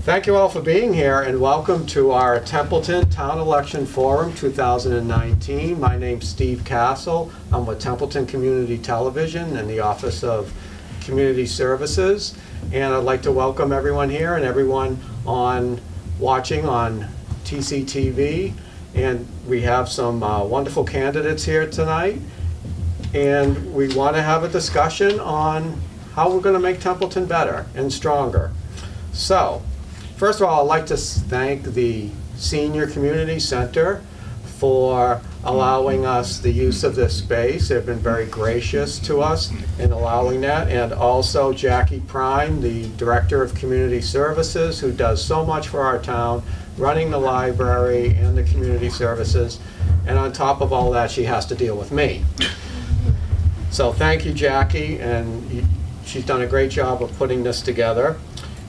Thank you all for being here and welcome to our Templeton Town Election Forum 2019. My name's Steve Castle. I'm with Templeton Community Television in the Office of Community Services. And I'd like to welcome everyone here and everyone watching on TCTV. And we have some wonderful candidates here tonight. And we want to have a discussion on how we're going to make Templeton better and stronger. So, first of all, I'd like to thank the Senior Community Center for allowing us the use of this space. They've been very gracious to us in allowing that. And also Jackie Prime, the Director of Community Services, who does so much for our town, running the library and the community services. And on top of all that, she has to deal with me. So thank you, Jackie, and she's done a great job of putting this together.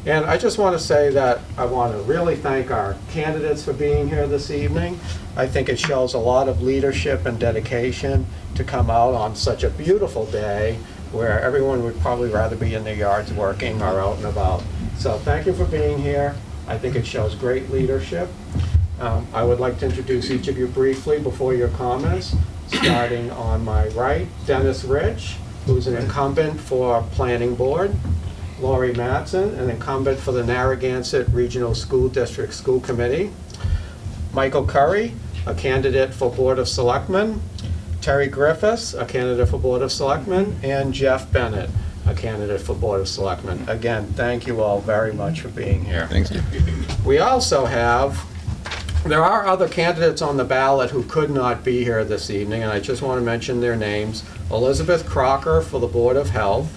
And I just want to say that I want to really thank our candidates for being here this evening. I think it shows a lot of leadership and dedication to come out on such a beautiful day where everyone would probably rather be in their yards working or out and about. So thank you for being here. I think it shows great leadership. I would like to introduce each of you briefly before your comments. Starting on my right, Dennis Rich, who's an incumbent for Planning Board. Lori Mattson, an incumbent for the Narragansett Regional School District School Committee. Michael Curry, a candidate for Board of Selectmen. Terry Griffiths, a candidate for Board of Selectmen. And Jeff Bennett, a candidate for Board of Selectmen. Again, thank you all very much for being here. Thanks, Steve. We also there are other candidates on the ballot who could not be here this evening, and I just want to mention their names. Elizabeth Crocker for the Board of Health.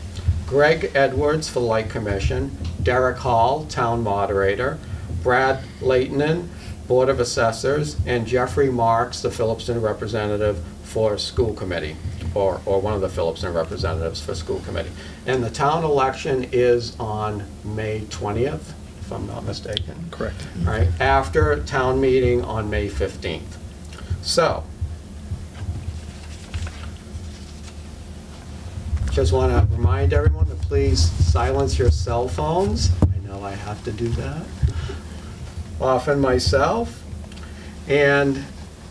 Greg Edwards for the Light Commission, Derek Hall, Town Moderator, Brad Leightonen, Board of Assessors, and Jeffrey Marks, the Phillipston representative for School Committee, or one of the Phillipston representatives for School Committee. And the town election is on May 20th, if I'm not mistaken. Correct. All right, after town meeting on May 15th. So, just want to remind everyone to please silence your cell phones. I know I have to do that often myself. And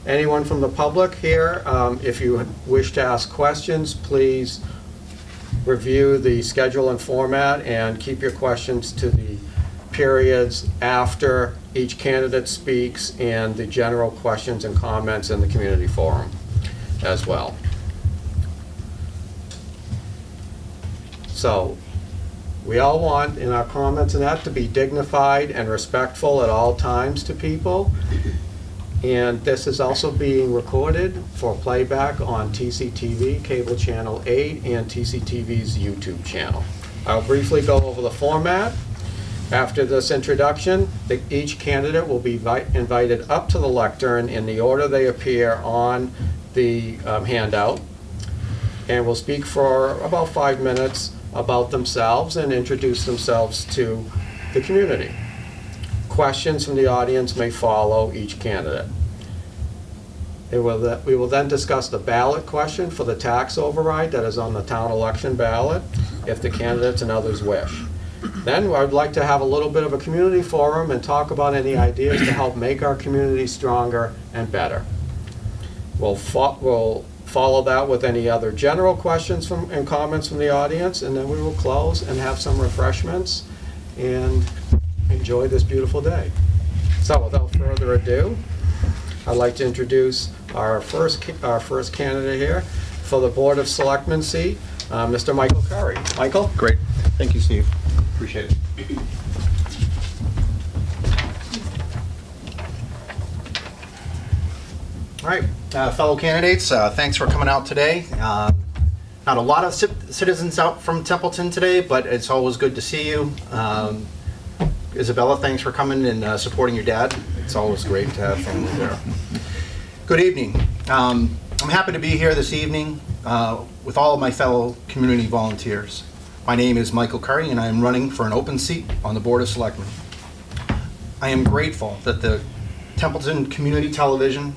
anyone from the public here, if you wish to ask questions, please review the schedule and format and keep your questions to the periods after each candidate speaks and the general questions and comments in the community forum as well. So we all want in our comments and that to be dignified and respectful at all times to people. And this is also being recorded for playback on TCTV, cable channel 8, and TCTV's YouTube channel. I'll briefly go over the format. After this introduction, each candidate will be invited up to the lectern in the order they appear on the handout, and will speak for about 5 minutes about themselves and introduce themselves to the community. Questions from the audience may follow each candidate. We will then discuss the ballot question for the tax override that is on the town election ballot, if the candidates and others wish. Then I'd like to have a little bit of a community forum and talk about any ideas to help make our community stronger and better. We'll follow that with any other general questions and comments from the audience, and then we will close and have some refreshments and enjoy this beautiful day. So without further ado, I'd like to introduce our first candidate here for the Board of Selectmen seat, Mr. Michael Curry. Michael? Great. Thank you, Steve. Appreciate it. All right, fellow candidates, thanks for coming out today. Not a lot of citizens out from Templeton today, but it's always good to see you. Isabella, thanks for coming and supporting your dad. It's always great to have family there. Good evening. I'm happy to be here this evening with all of my fellow community volunteers. My name is Michael Curry, and I am running for an open seat on the Board of Selectmen. I am grateful that the Templeton Community Television,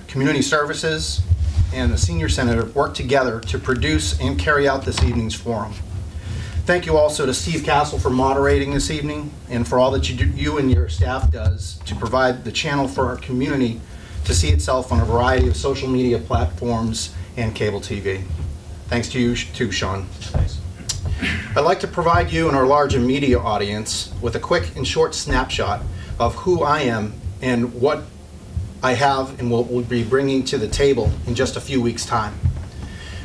Community Services, and the Senior Center have worked together to produce and carry out this evening's forum. Thank you also to Steve Castle for moderating this evening and for all that you and your staff does to provide the channel for our community to see itself on a variety of social media platforms and cable TV. Thanks to you too, Sean. Thanks. I'd like to provide you and our larger media audience with a quick and short snapshot of who I am and what I have and what we'll be bringing to the table in just a few weeks' time.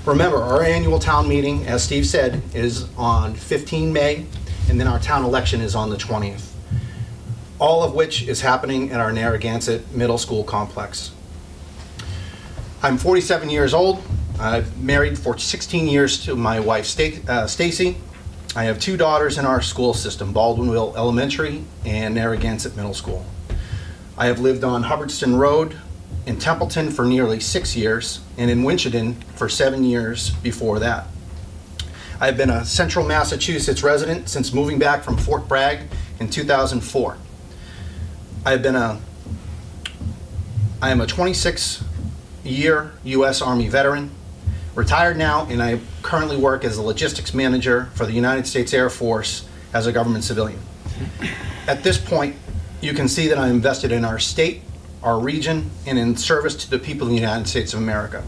Remember, our annual town meeting, as Steve said, is on 15 May, and then our town election is on the 20th, all of which is happening at our Narragansett Middle School complex. I'm 47 years old. I've married for 16 years to my wife, Stacy. I have 2 daughters in our school system, Baldwinville Elementary and Narragansett Middle School. I have lived on Hubbardston Road in Templeton for nearly 6 years, and in Winchendon for 7 years before that. I've been a Central Massachusetts resident since moving back from Fort Bragg in 2004. I am a 26-year U.S. Army veteran, retired now, and I currently work as a logistics manager for the United States Air Force as a government civilian. At this point, you can see that I'm invested in our state, our region, and in service to the people of the United States of America.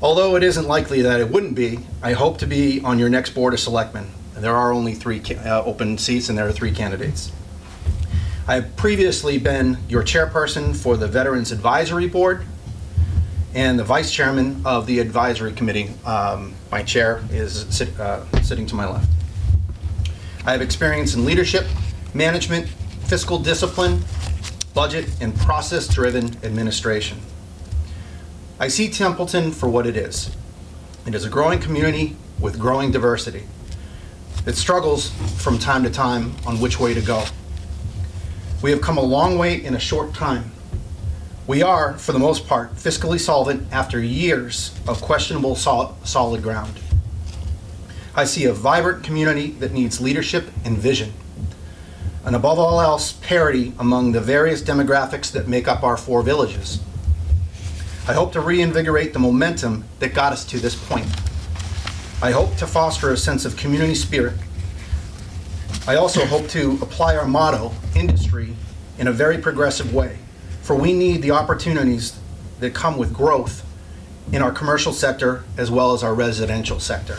Although it isn't likely that it wouldn't be, I hope to be on your next Board of Selectmen. There are only 3 open seats, and there are 3 candidates. I have previously been your chairperson for the Veterans Advisory Board and the vice chairman of the advisory committee. My chair is sitting to my left. I have experience in leadership, management, fiscal discipline, budget, and process-driven administration. I see Templeton for what it is. It is a growing community with growing diversity. It struggles from time to time on which way to go. We have come a long way in a short time. We are, for the most part, fiscally solvent after years of questionable solid ground. I see a vibrant community that needs leadership and vision, and above all else, parity among the various demographics that make up our 4 villages. I hope to reinvigorate the momentum that got us to this point. I hope to foster a sense of community spirit. I also hope to apply our motto, industry, in a very progressive way, for we need the opportunities that come with growth in our commercial sector as well as our residential sector.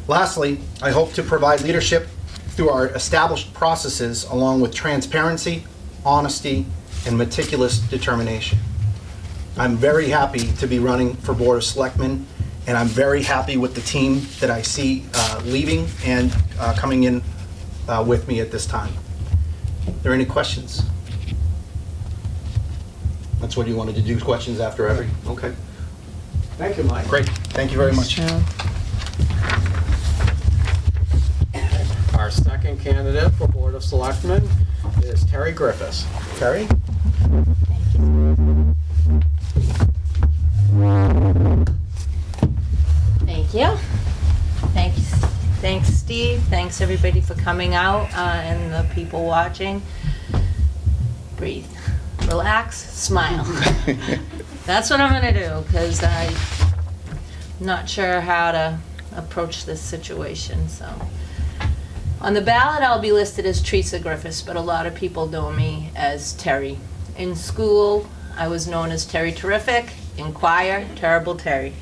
Lastly, I hope to provide leadership through our established processes along with transparency, honesty, and meticulous determination. I'm very happy to be running for Board of Selectmen, and I'm very happy with the team that I see leaving and coming in with me at this time. Are there any questions? That's what you wanted to do, questions after every? Okay. Thank you, Mike. Great. Thank you very much. Our second candidate for Board of Selectmen is Terry Griffiths. Terry? Thank you. Thanks, Steve. Thanks, everybody, for coming out and the people watching. Breathe, relax, smile. That's what I'm going to do, because I'm not sure how to approach this situation. So, on the ballot, I'll be listed as Teresa Griffiths, but a lot of people know me as Terry. In school, I was known as Terry Terrific. In choir, Terrible Terry.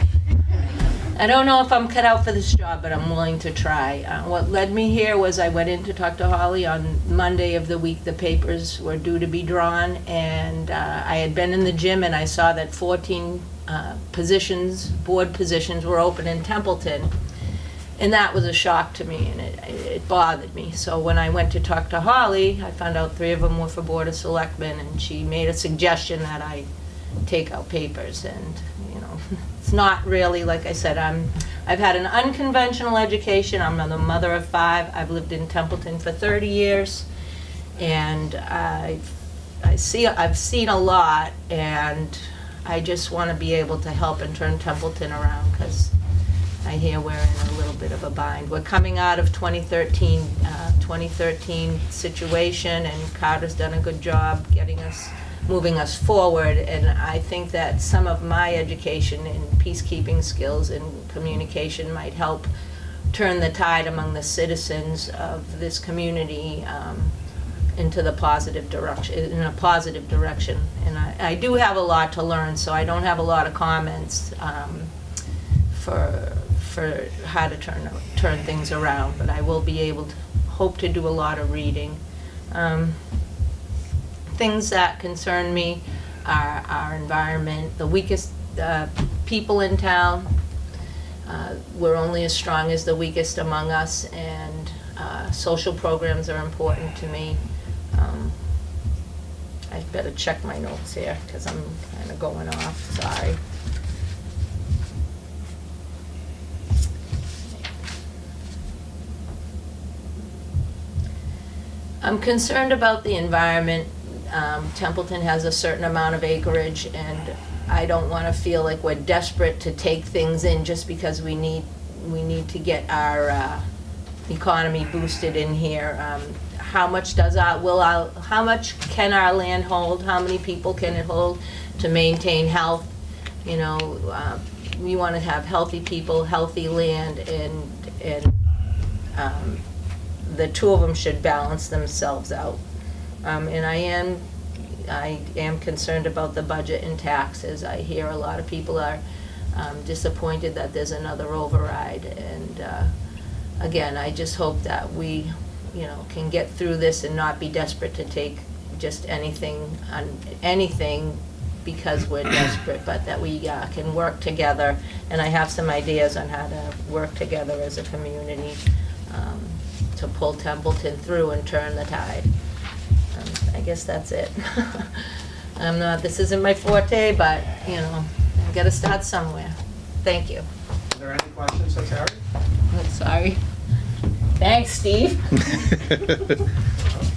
I don't know if I'm cut out for this job, but I'm willing to try. What led me here was I went in to talk to Holly on Monday of the week the papers were due to be drawn, and I had been in the gym and I saw that 14 board positions were open in Templeton, and that was a shock to me, and it bothered me. So when I went to talk to Holly, I found out 3 of them were for Board of Selectmen, and she made a suggestion that I take out papers, and you know, it's not really, like I said, I've had an unconventional education. I'm the mother of 5. I've lived in Templeton for 30 years, and I've seen a lot, and I just want to be able to help and turn Templeton around, because I hear we're in a little bit of a bind. We're coming out of 2013 situation, and Carter's done a good job moving us forward, and I think that some of my education in peacekeeping skills and communication might help turn the tide among the citizens of this community into the positive direction, in a positive direction. And I do have a lot to learn, so I don't have a lot of comments for how to turn things around, but I will be able to hope to do a lot of reading. Things that concern me are our environment, the weakest people in town. We're only as strong as the weakest among us, and social programs are important to me. I better check my notes here because I'm kind of going off, sorry. I'm concerned about the environment. Templeton has a certain amount of acreage, and I don't want to feel like we're desperate to take things in just because we need to get our economy boosted in here. How much how much can our land hold? How many people can it hold to maintain health? You know, we want to have healthy people, healthy land, and the two of them should balance themselves out. And I am concerned about the budget and taxes. I hear a lot of people are disappointed that there's another override. And again, I just hope that we, can get through this and not be desperate to take just anything because we're desperate, but that we can work together. And I have some ideas on how to work together as a community to pull Templeton through and turn the tide. I guess that's it. This isn't my forte, but, I gotta start somewhere. Thank you. Are there any questions for Terry? I'm sorry. Thanks, Steve.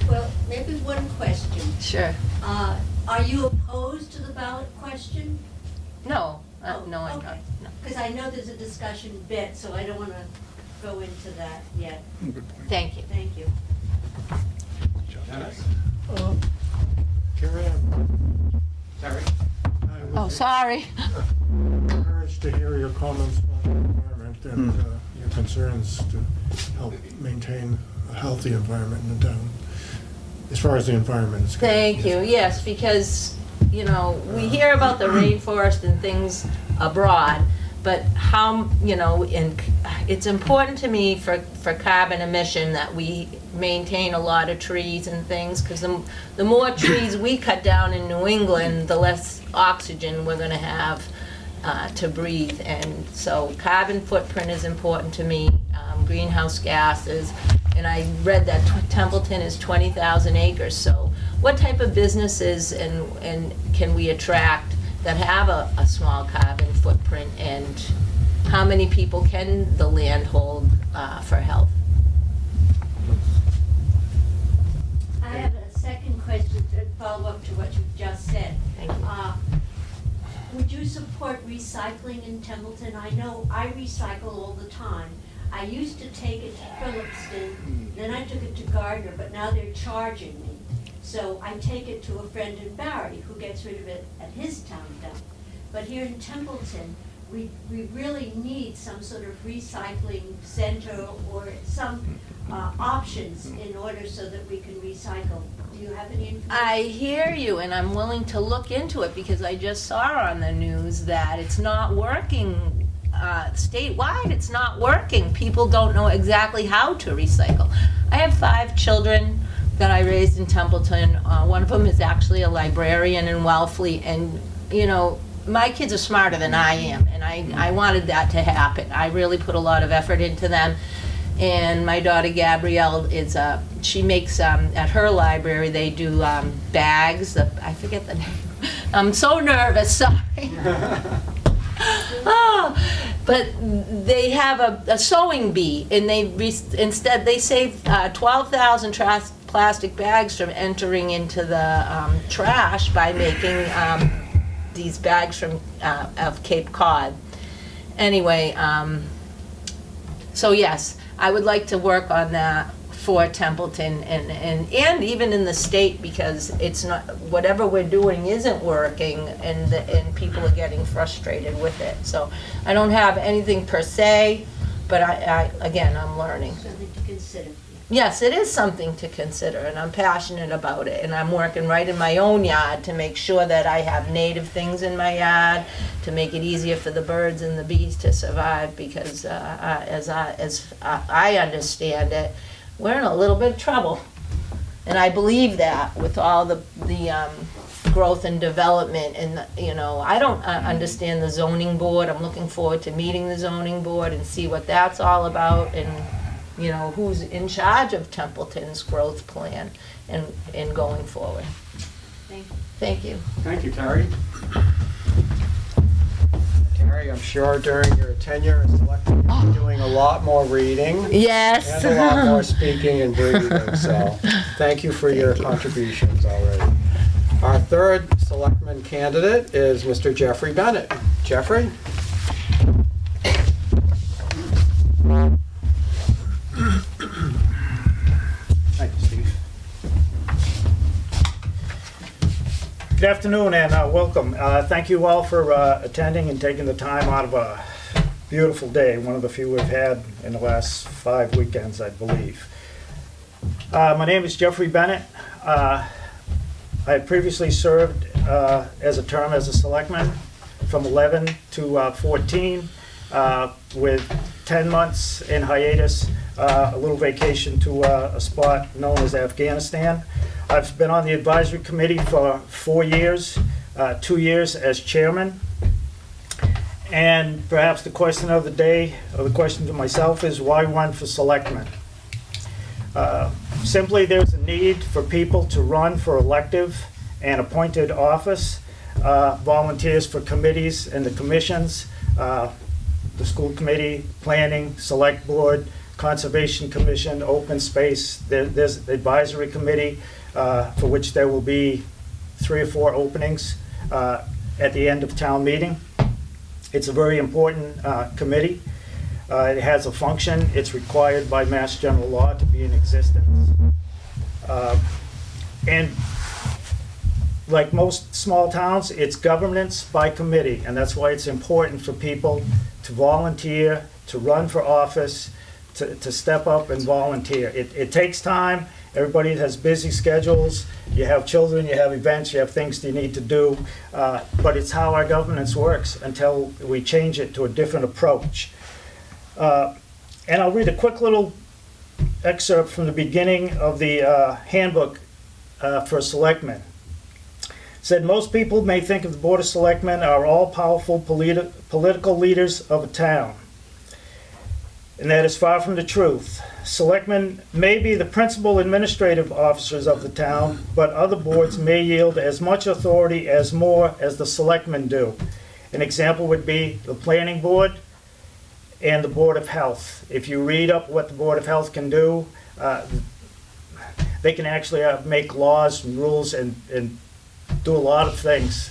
Well, maybe one question. Sure. Are you opposed to the ballot question? No, no, I'm not. No. Because I know there's a discussion bit, so I don't want to go into that yet. Thank you. Thank you. Dennis? Terry, Terry? Oh, sorry. encouraged to hear your comments about the environment and your concerns to help maintain a healthy environment in the town, as far as the environment is concerned. Thank you, yes, because, we hear about the rainforest and things abroad, but how, and it's important to me for carbon emission that we maintain a lot of trees and things, because the more trees we cut down in New England, the less oxygen we're gonna have to breathe. And so carbon footprint is important to me, greenhouse gases, and I read that Templeton is 20,000 acres, so what type of businesses and can we attract that have a small carbon footprint, and how many people can the land hold for health? I have a second question to follow up to what you've just said. Thank you. Would you support recycling in Templeton? I know I recycle all the time. I used to take it to Phillipston, then I took it to Gardner, but now they're charging me. So I take it to a friend in Barry who gets rid of it at his town dump. But here in Templeton, we really need some sort of recycling center or some options in order so that we can recycle. Do you have any information? I hear you, and I'm willing to look into it, because I just saw on the news that it's not working statewide. It's not working. People don't know exactly how to recycle. I have 5 children that I raised in Templeton. One of them is actually a librarian in Wellfleet, and my kids are smarter than I am, and I wanted that to happen. I really put a lot of effort into them. And my daughter Gabrielle is she makes at her library they do bags. I forget the name. I'm so nervous. Sorry. But they have a sewing bee, and instead they save 12,000 plastic bags from entering into the trash by making these bags from of Cape Cod. Anyway, so yes, I would like to work on that for Templeton and even in the state, because it's not, whatever we're doing isn't working, and people are getting frustrated with it. So I don't have anything per se but again, I'm learning. Something to consider. Yes, it is something to consider, and I'm passionate about it, and I'm working right in my own yard to make sure that I have native things in my yard, to make it easier for the birds and the bees to survive, because as I understand it, we're in a little bit of trouble. And I believe that with all the growth and development, and, you know, I don't understand the zoning board. I'm looking forward to meeting the zoning board and see what that's all about, and, you know, who's in charge of Templeton's growth plan and going forward. Thank you. Thank you. Thank you, Terry. Terry, I'm sure during your tenure as selectman, you'll be doing a lot more reading. Yes. And a lot more speaking and breathing, so thank you for your contributions already. Our third selectman candidate is Mr. Jeffrey Bennett. Jeffrey? Thank you, Steve. Good afternoon and welcome. Thank you all for attending and taking the time out of a beautiful day, one of the few we've had in the last 5 weekends, I believe. My name is Jeffrey Bennett. I previously served as a term as a selectman from 11 to 14 with 10 months in hiatus, a little vacation to a spot known as Afghanistan. I've been on the advisory committee for 4 years, 2 years as chairman. And perhaps the question of the day, or the question to myself, is why run for selectman? Simply, there's a need for people to run for elective and appointed office, volunteers for committees and the commissions, the school committee, planning, select board, conservation commission, open space. There's the advisory committee, for which there will be 3 or 4 openings at the end of town meeting. It's a very important committee. It has a function. It's required by Mass General Law to be in existence. And like most small towns, it's governance by committee, and that's why it's important for people to volunteer, to run for office, to step up and volunteer. It takes time. Everybody has busy schedules. You have children, you have events, you have things you need to do, but it's how our governance works until we change it to a different approach. And I'll read a quick little excerpt from the beginning of the handbook for selectmen. It said, most people may think of the Board of Selectmen are all-powerful political leaders of a town. And that is far from the truth. Selectmen may be the principal administrative officers of the town, but other boards may yield as much authority as more as the selectmen do. An example would be the planning board and the Board of Health. If you read up what the Board of Health can do, they can actually make laws and rules and do a lot of things,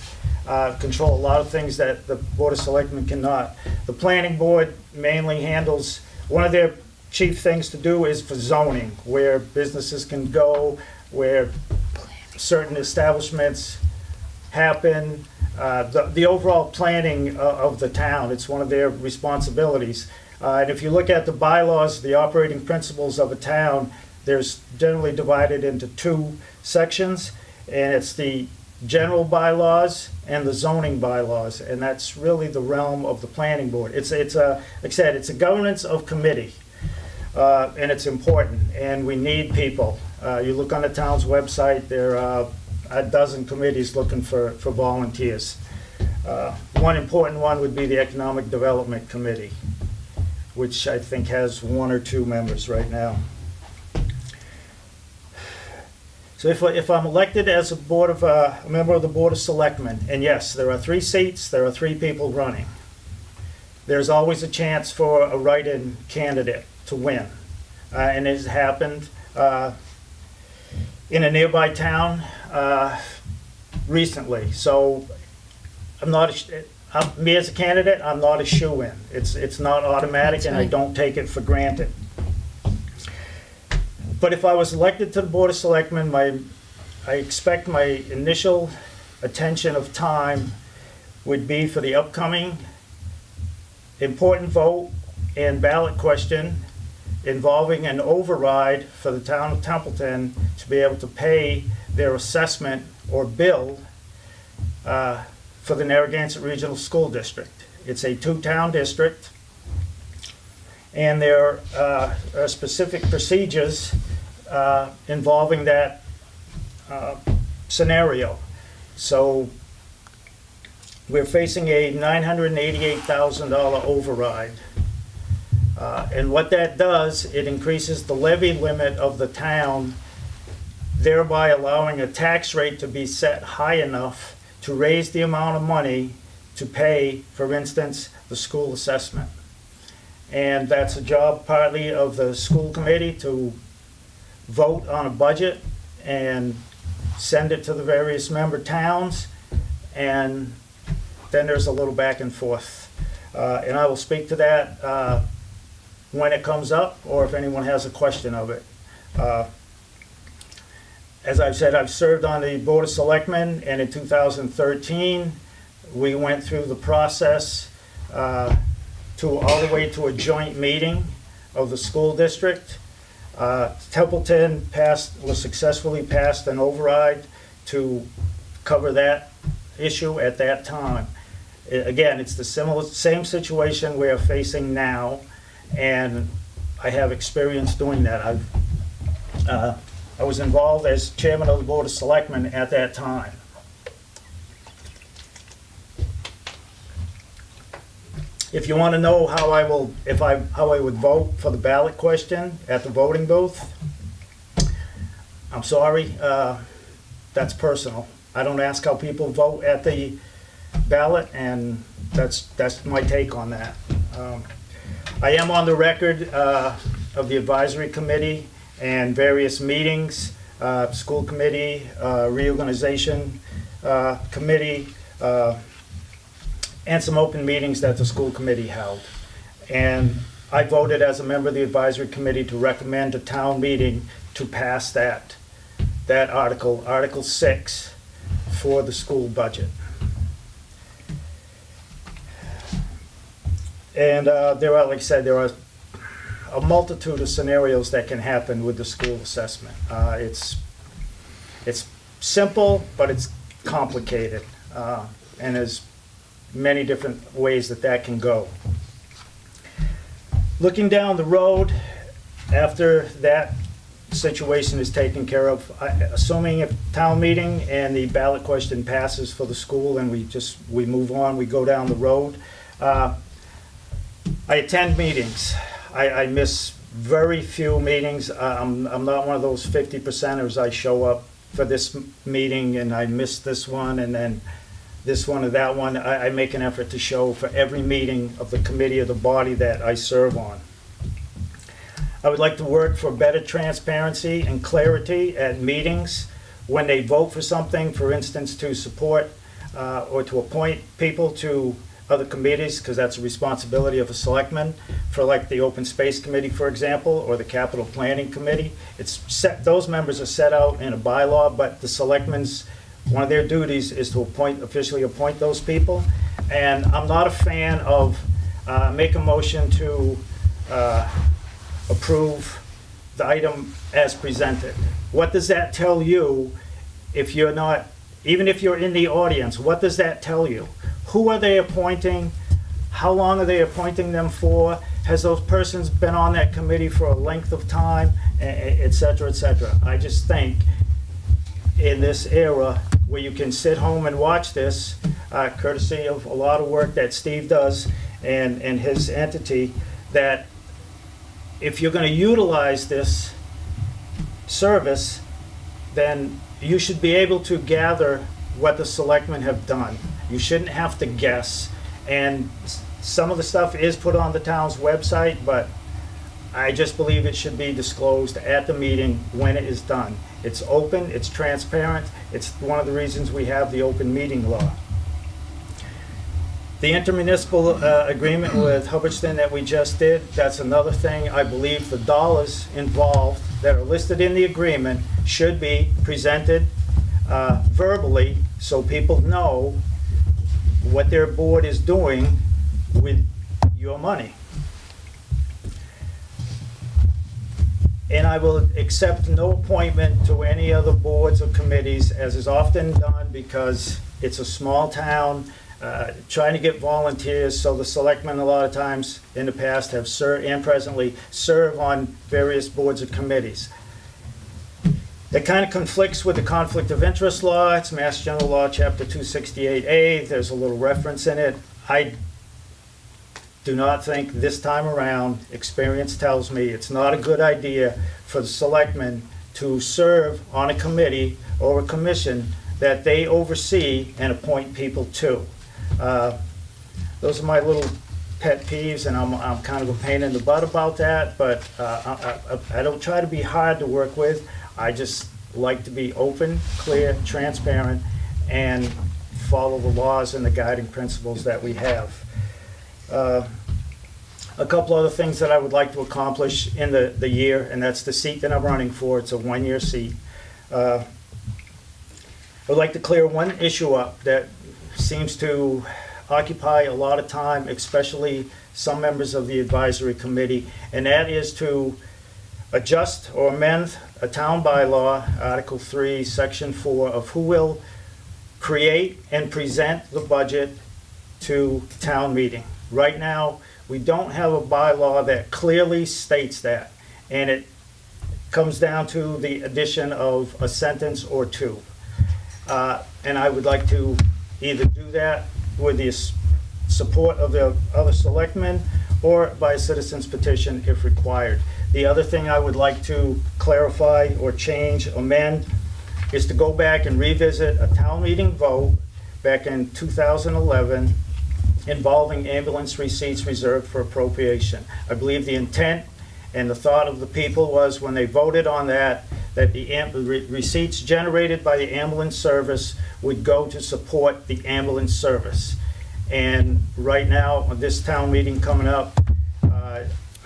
control a lot of things that the Board of Selectmen cannot. The planning board mainly handles, one of their chief things to do is for zoning, where businesses can go, where certain establishments happen, the overall planning of the town. It's one of their responsibilities. And if you look at the bylaws, the operating principles of a town, there's generally divided into 2 sections, and it's the general bylaws and the zoning bylaws, and that's really the realm of the planning board. It's a, like I said, it's a governance of committee, and it's important, and we need people. You look on the town's website, there are a dozen committees looking for volunteers. One important one would be the Economic Development Committee, which I think has 1 or 2 members right now. So if I'm elected as a member of the Board of Selectmen, and yes, there are 3 seats, there are 3 people running, there's always a chance for a write-in candidate to win. And it has happened in a nearby town recently. So I'm not, me as a candidate, I'm not a shoo-in. It's not automatic, and I don't take it for granted. But if I was elected to the Board of Selectmen, I expect my initial attention of time would be for the upcoming important vote and ballot question involving an override for the town of Templeton to be able to pay their assessment or bill for the Narragansett Regional School District. It's a two-town district, and there are specific procedures involving that scenario. So we're facing a $988,000 override. And what that does, it increases the levy limit of the town, thereby allowing a tax rate to be set high enough to raise the amount of money to pay, for instance, the school assessment. And that's a job partly of the school committee to vote on a budget and send it to the various member towns, and then there's a little back and forth. And I will speak to that when it comes up, or if anyone has a question of it. As I've said, I've served on the Board of Selectmen, and in 2013, we went through the process all the way to a joint meeting of the school district. Templeton was successfully passed an override to cover that issue at that time. Again, it's the same situation we are facing now, and I have experience doing that. I was involved as chairman of the Board of Selectmen at that time. If you want to know how I would vote for the ballot question at the voting booth, I'm sorry, that's personal. I don't ask how people vote at the ballot, and that's my take on that. I am on the record of the advisory committee and various meetings, school committee, reorganization committee, and some open meetings that the school committee held. And I voted as a member of the advisory committee to recommend a town meeting to pass that article, Article 6, for the school budget. And there are, like I said, there are a multitude of scenarios that can happen with the school assessment. It's simple, but it's complicated, and there's many different ways that can go. Looking down the road, after that situation is taken care of, assuming a town meeting and the ballot question passes for the school and we move on, we go down the road, I attend meetings. I miss very few meetings. I'm not one of those 50%ers. I show up for this meeting and I miss this one, and then this one or that one. I make an effort to show for every meeting of the committee or the body that I serve on. I would like to work for better transparency and clarity at meetings when they vote for something, for instance, to support or to appoint people to other committees, because that's a responsibility of a selectman, for like the Open Space Committee, for example, or the Capital Planning Committee. Those members are set out in a bylaw, but the selectmen's, one of their duties is to officially appoint those people. And I'm not a fan of make a motion to approve the item as presented. What does that tell you if you're not, even if you're in the audience, what does that tell you? Who are they appointing? How long are they appointing them for? Has those persons been on that committee for a length of time, et cetera, et cetera? I just think in this era where you can sit home and watch this, courtesy of a lot of work that Steve does and his entity, that if you're going to utilize this service, then you should be able to gather what the selectmen have done. You shouldn't have to guess. And some of the stuff is put on the town's website, but I just believe it should be disclosed at the meeting when it is done. It's open, it's transparent, it's one of the reasons we have the open meeting law. The intermunicipal agreement with Hubbardston that we just did, that's another thing. I believe the dollars involved that are listed in the agreement should be presented verbally so people know what their board is doing with your money. And I will accept no appointment to any other boards or committees, as is often done because it's a small town, trying to get volunteers, so the selectmen a lot of times in the past have served and presently serve on various boards or committees. That kind of conflicts with the conflict of interest law. It's Mass General Law, Chapter 268A. There's a little reference in it. I do not think this time around, experience tells me, it's not a good idea for the selectmen to serve on a committee or a commission that they oversee and appoint people to. Those are my little pet peeves, and I'm kind of a pain in the butt about that, but I don't try to be hard to work with. I just like to be open, clear, transparent, and follow the laws and the guiding principles that we have. A couple other things that I would like to accomplish in the year, and that's the seat that I'm running for. It's a one-year seat. I would like to clear one issue up that seems to occupy a lot of time, especially some members of the advisory committee, and that is to adjust or amend a town bylaw, Article 3, Section 4, of who will create and present the budget to town meeting. Right now, we don't have a bylaw that clearly states that, and it comes down to the addition of a sentence or two. And I would like to either do that with the support of the other selectmen or by a citizen's petition if required. The other thing I would like to clarify or change, amend, is to go back and revisit a town meeting vote back in 2011 involving ambulance receipts reserved for appropriation. I believe the intent and the thought of the people was when they voted on that the receipts generated by the ambulance service would go to support the ambulance service. And right now, this town meeting coming up,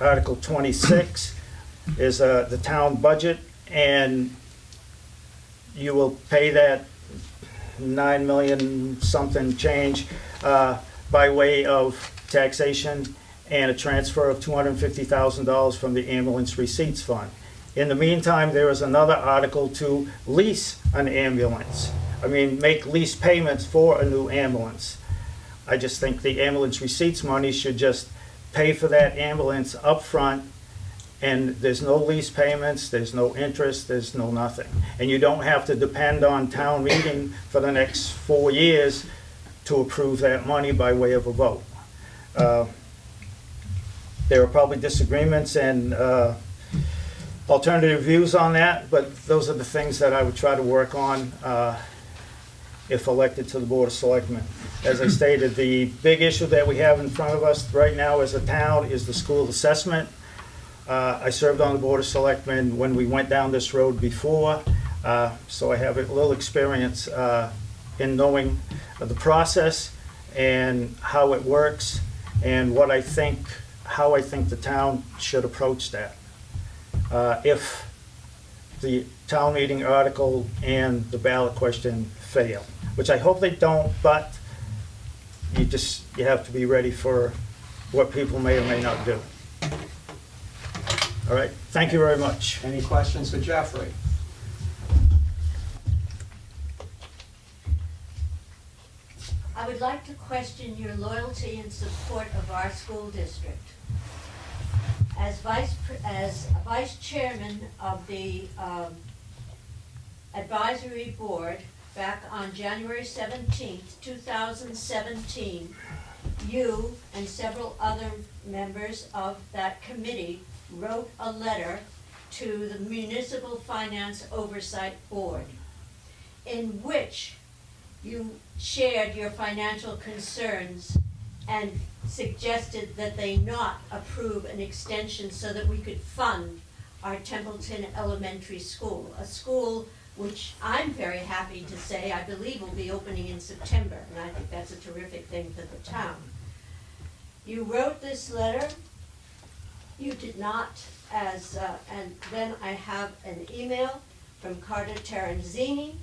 Article 26 is the town budget, and you will pay that 9 million something change by way of taxation and a transfer of $250,000 from the ambulance receipts fund. In the meantime, there is another article to lease an ambulance. Make lease payments for a new ambulance. I just think the ambulance receipts money should just pay for that ambulance up front, and there's no lease payments, there's no interest, there's no nothing. And you don't have to depend on town meeting for the next 4 years to approve that money by way of a vote. There are probably disagreements and alternative views on that, but those are the things that I would try to work on if elected to the Board of Selectmen. As I stated, the big issue that we have in front of us right now as a town is the school assessment. I served on the Board of Selectmen when we went down this road before, so I have a little experience in knowing the process and how it works and how I think the town should approach that. If the town meeting article and the ballot question fail, which I hope they don't, but you have to be ready for what people may or may not do. All right, thank you very much. Any questions for Jeffrey? I would like to question your loyalty and support of our school district. As vice chairman of the advisory board back on January 17th, 2017, you and several other members of that committee wrote a letter to the Municipal Finance Oversight Board in which you shared your financial concerns and suggested that they not approve an extension so that we could fund our Templeton Elementary School, a school which I'm very happy to say I believe will be opening in September, and I think that's a terrific thing for the town. You wrote this letter. You did not, and then I have an email from Carter Terenzini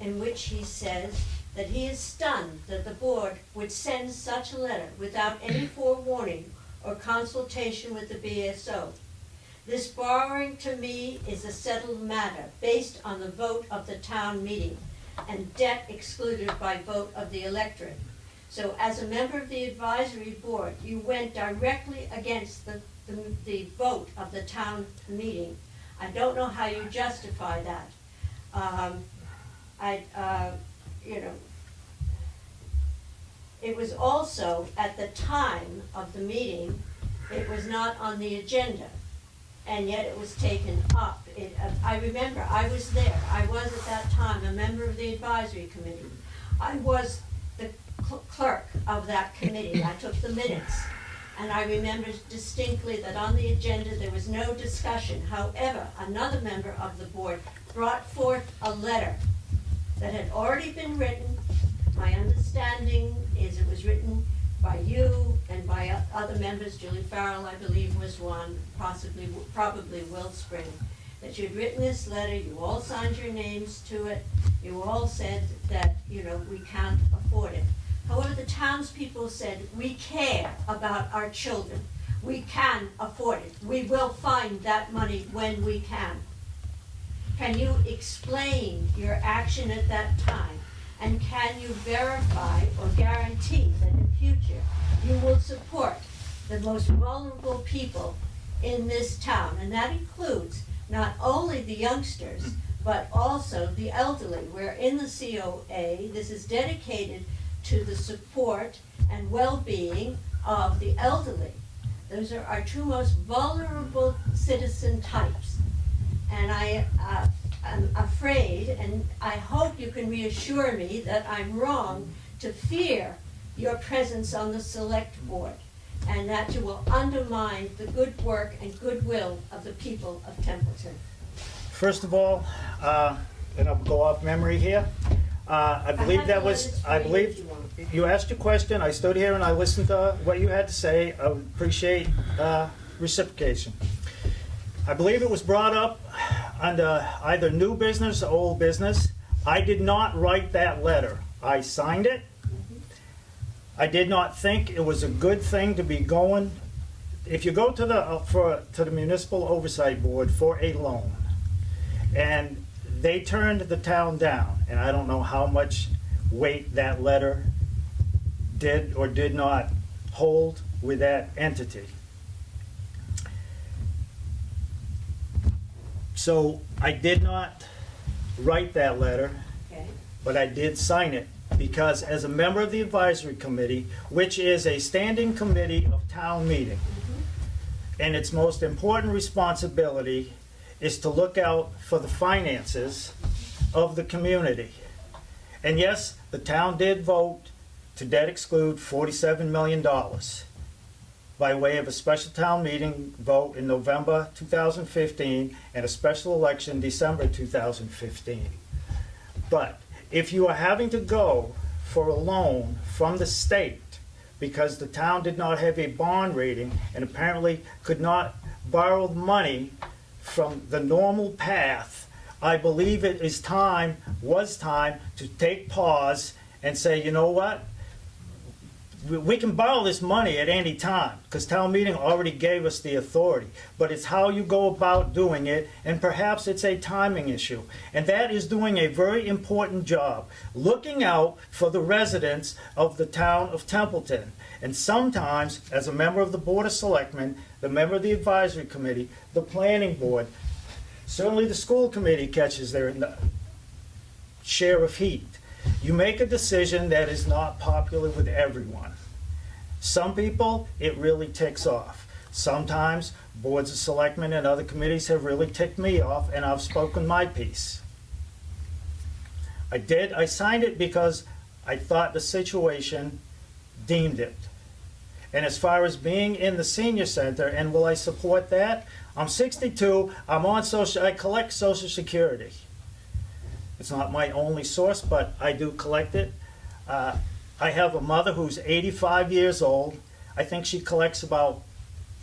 in which he says that he is stunned that the board would send such a letter without any forewarning or consultation with the BSO. This borrowing to me is a settled matter based on the vote of the town meeting and debt excluded by vote of the electorate. So as a member of the advisory board, you went directly against the vote of the town meeting. I don't know how you justify that. It was also, at the time of the meeting, it was not on the agenda, and yet it was taken up. I remember, I was there. I was at that time a member of the advisory committee. I was the clerk of that committee. I took the minutes. And I remember distinctly that on the agenda there was no discussion. However, another member of the board brought forth a letter that had already been written. My understanding is it was written by you and by other members. Julie Farrell, I believe, was one, probably Will Spring. That you'd written this letter, you all signed your names to it, you all said that, we can't afford it. However, the townspeople said, we care about our children. We can afford it. We will find that money when we can. Can you explain your action at that time? And can you verify or guarantee that in future you will support the most vulnerable people in this town? And that includes not only the youngsters, but also the elderly. We're in the COA. This is dedicated to the support and well-being of the elderly. Those are our two most vulnerable citizen types. And I'm afraid, and I hope you can reassure me that I'm wrong, to fear your presence on the select board, and that you will undermine the good work and goodwill of the people of Templeton. First of all, and I'll go off memory here, I believe you asked your question, I stood here and I listened to what you had to say. I would appreciate reciprocation. I believe it was brought up under either new business or old business. I did not write that letter. I signed it. I did not think it was a good thing to be going. If you go to the Municipal Oversight Board for a loan, and they turned the town down, and I don't know how much weight that letter did or did not hold with that entity. So I did not write that letter, Okay. but I did sign it because as a member of the advisory committee, which is a standing committee of town meeting, and its most important responsibility is to look out for the finances of the community. And yes, the town did vote to debt exclude $47 million by way of a special town meeting vote in November 2015 and a special election December 2015. But if you are having to go for a loan from the state because the town did not have a bond rating and apparently could not borrow money from the normal path, I believe it was time to take pause and say, you know what? We can borrow this money at any time because town meeting already gave us the authority, but it's how you go about doing it, and perhaps it's a timing issue. And that is doing a very important job, looking out for the residents of the town of Templeton. And sometimes, as a member of the Board of Selectmen, the member of the advisory committee, the planning board, certainly the school committee catches their share of heat. You make a decision that is not popular with everyone. Some people, it really ticks off. Sometimes boards of selectmen and other committees have really ticked me off, and I've spoken my piece. I signed it because I thought the situation deemed it. And as far as being in the senior center, and will I support that? I'm 62, I collect Social Security. It's not my only source, but I do collect it. I have a mother who's 85 years old. I think she collects about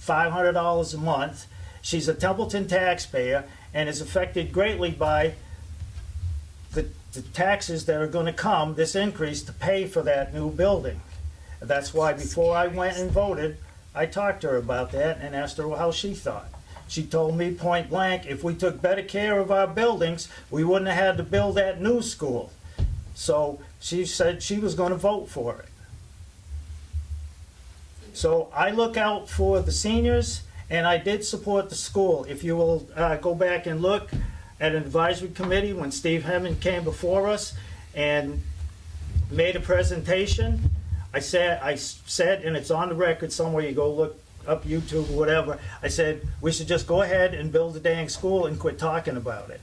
$500 a month. She's a Templeton taxpayer and is affected greatly by the taxes that are going to come, this increase, to pay for that new building. That's why before I went and voted, I talked to her about that and asked her how she thought. She told me point blank, if we took better care of our buildings, we wouldn't have had to build that new school. So she said she was going to vote for it. So I look out for the seniors, and I did support the school. If you will go back and look at an advisory committee when Steve Hammond came before us and made a presentation, I said, and it's on the record somewhere, you go look up YouTube or whatever, I said, we should just go ahead and build the dang school and quit talking about it.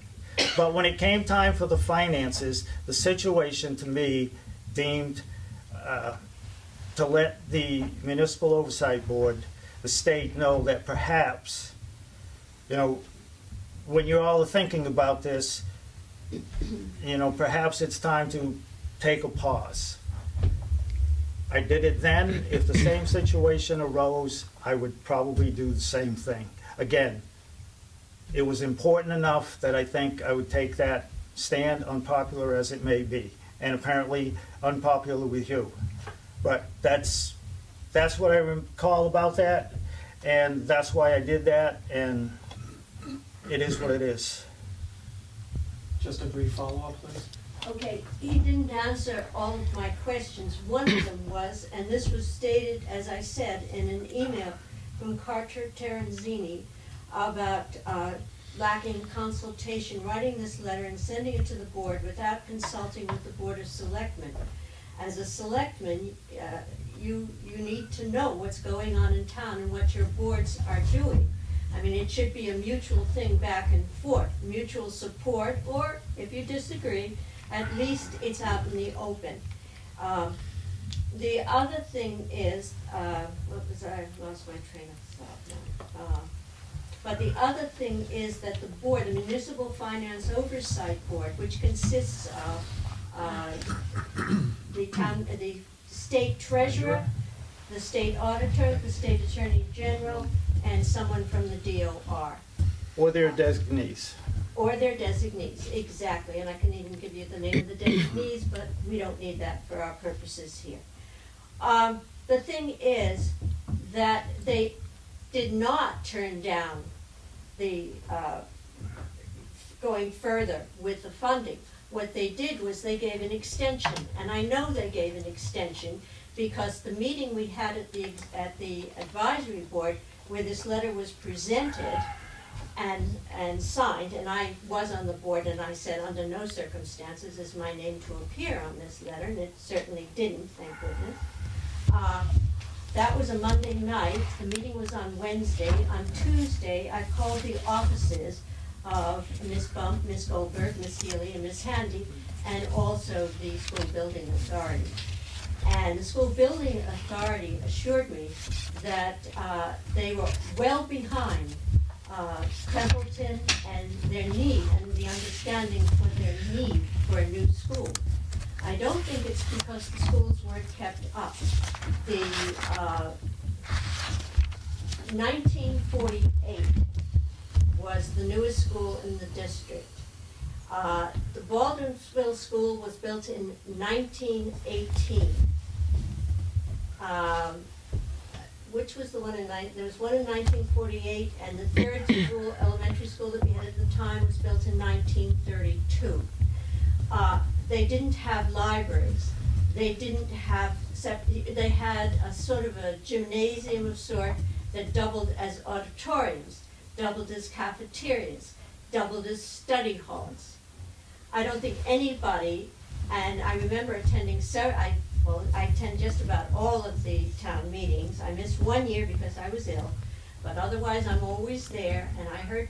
But when it came time for the finances, the situation to me deemed to let the Municipal Oversight Board, the state, know that perhaps, you know, when you're all thinking about this, you know, perhaps it's time to take a pause. I did it then. If the same situation arose, I would probably do the same thing. Again, it was important enough that I think I would take that stand, unpopular as it may be, and apparently unpopular with you. But that's what I recall about that, and that's why I did that, and it is what it is. Just a brief follow-up, please. Okay, he didn't answer all of my questions. One of them was, and this was stated, as I said, in an email from Carter Terenzini about lacking consultation, writing this letter and sending it to the board without consulting with the Board of Selectmen. As a selectman, you need to know what's going on in town and what your boards are doing. I mean, it should be a mutual thing back and forth, mutual support, or if you disagree, at least it's out in the open. The other thing is, I lost my train of thought now. But the other thing is that the board, the Municipal Finance Oversight Board, which consists of the state treasurer, the state auditor, the state attorney general, and someone from the DOR. Or their designees. Or their designees, exactly, and I can even give you the name of the designees, but we don't need that for our purposes here. The thing is that they did not turn down the going further with the funding. What they did was they gave an extension, and I know they gave an extension because the meeting we had at the advisory board where this letter was presented and signed, and I was on the board, and I said under no circumstances is my name to appear on this letter, and it certainly didn't, thank goodness. That was a Monday night. The meeting was on Wednesday. On Tuesday, I called the offices of Ms. Bump, Ms. Goldberg, Ms. Healy, and Ms. Handy, and also the school building authority. And the school building authority assured me that they were well behind Templeton and their need and the understanding for their need for a new school. I don't think it's because the schools weren't kept up. The 1948 was the newest school in the district. The Baldwinsville School was built in 1918. Which was the one there was one in 1948, and the third school, elementary school that we had at the time was built in 1932. They didn't have libraries. They didn't have, they had a sort of a gymnasium of sort that doubled as auditoriums, doubled as cafeterias, doubled as study halls. I don't think anybody, and I remember attending I attend just about all of the town meetings. I missed 1 year because I was ill, but otherwise I'm always there, and I heard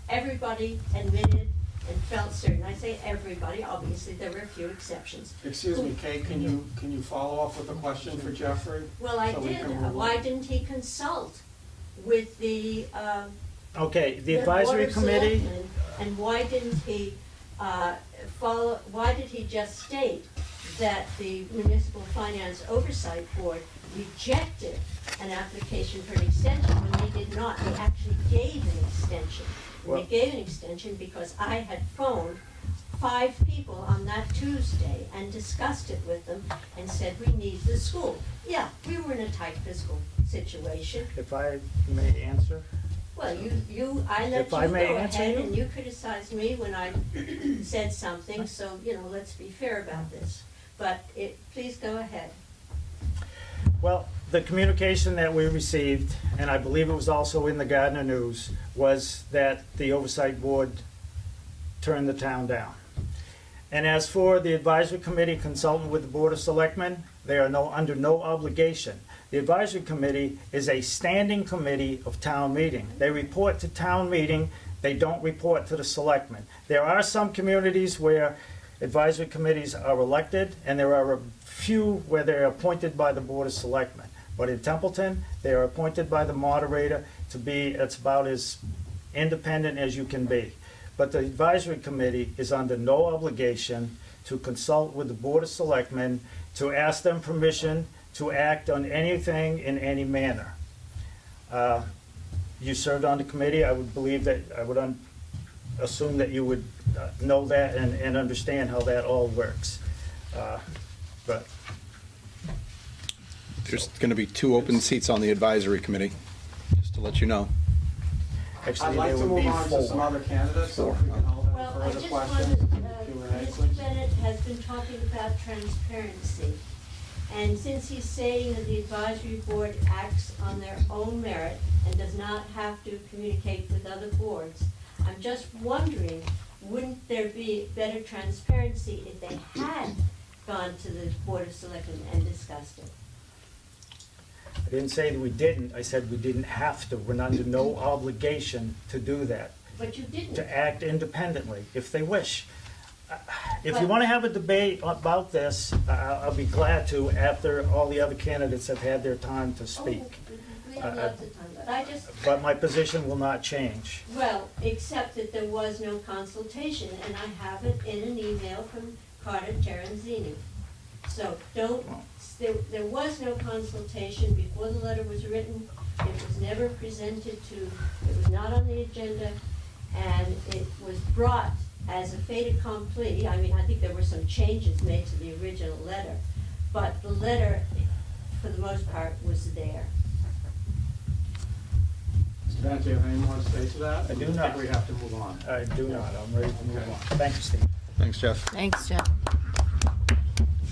everybody admitted and felt certain. I say everybody, obviously there were a few exceptions. Excuse me, Kate, can you follow up with a question for Jeffrey? Well, I So we did. can move Why on. didn't he consult with the Okay, the Board advisory of committee, Selectmen, and why didn't he why did he just state that the Municipal Finance Oversight Board rejected an application for an extension when they did not? They actually gave an extension. And Well- they gave an extension because I had phoned 5 people on that Tuesday and discussed it with them and said, we need the school. Yeah, we were in a tight fiscal situation. if I may answer. Well, I let If you I go may answer ahead you? and you criticized me when I said something, so, let's be fair about this. But please go ahead. Well, the communication that we received, and I believe it was also in the Gardner News, was that the Oversight Board turned the town down. And as for the advisory committee consultant with the Board of Selectmen, they are under no obligation. The advisory committee is a standing committee of town meeting. They report to town meeting, they don't report to the selectmen. There are some communities where advisory committees are elected, and there are a few where they're appointed by the Board of Selectmen. But in Templeton, they are appointed by the moderator it's about as independent as you can be. But the advisory committee is under no obligation to consult with the Board of Selectmen, to ask them permission to act on anything in any manner. You served on the committee. I would believe that, I would assume that you would know that and understand how that all works. But There's going to be 2 open seats on the advisory committee, just to let you know. actually, I'd like there to would be move on to some 4. other candidates, so if we can hold Well, any I further just questions. wanted, Q&A, Mr. please. Bennett has been talking about transparency. And since he's saying that the advisory board acts on their own merit and does not have to communicate with other boards, I'm just wondering, wouldn't there be better transparency if they had gone to the Board of Selectmen and discussed it? I didn't say that we didn't. I said we didn't have to. We're under no obligation to do that, But you didn't. to act independently if they wish. If you want to have a debate about this, I'll be glad to after all the other candidates have had their time to speak. Oh, we have lots of time, but I just, But my position will not change. well, except that there was no consultation, and I have it in an email from Carter Terenzini. So there was no consultation before the letter was written. It was never presented it was not on the agenda, and it was brought as a fait accompli. I mean, I think there were some changes made to the original letter, but the letter, for the most part, was there. Mr. Bennett, do you have any more to say to that? I do think not. we have to move on. I do not. I'm ready to move Okay. on. Thank you, Steve. Thanks, Jeff. Thanks, Jeff.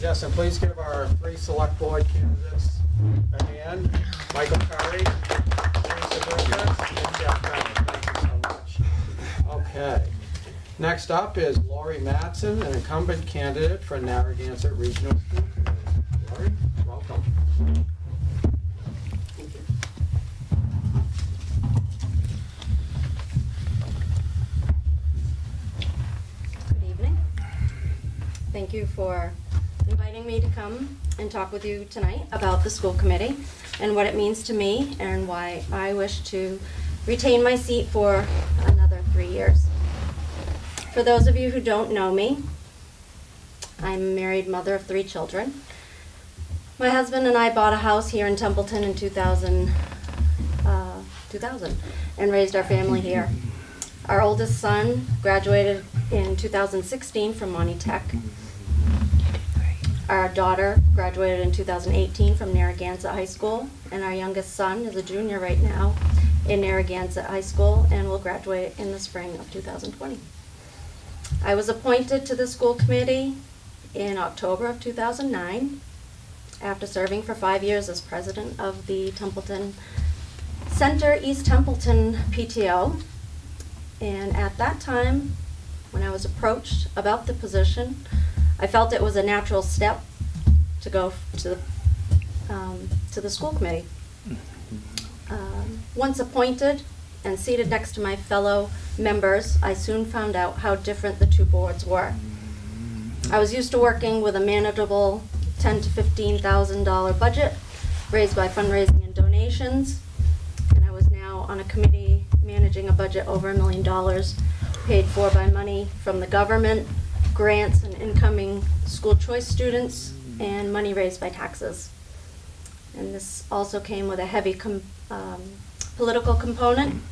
Yes, and please give our 3 select board candidates a hand. Michael Curry, Teresa Griffiths, and Jeff Bennett. Thank you so much. Okay. Next up is Lori Mattson, an incumbent candidate for Narragansett Regional School Committee. Lori, welcome. Good evening. Thank you for inviting me to come and talk with you tonight about the school committee and what it means to me and why I wish to retain my seat for another 3 years. For those of you who don't know me, I'm a married mother of 3 children. My husband and I bought a house here in Templeton in 2000 and raised our family here. Our oldest son graduated in 2016 from Monty Tech. Our daughter graduated in 2018 from Narragansett High School, and our youngest son is a junior right now in Narragansett High School and will graduate in the spring of 2020. I was appointed to the school committee in October of 2009 after serving for 5 years as president of the Templeton Center East Templeton PTO. And at that time, when I was approached about the position, I felt it was a natural step to go to the school committee. Once appointed and seated next to my fellow members, I soon found out how different the 2 boards were. I was used to working with a manageable $10,000 to $15,000 budget raised by fundraising and donations, and I was now on a committee managing a budget over $1 million, paid for by money from the government, grants and incoming school choice students, and money raised by taxes. And this also came with a heavy political component.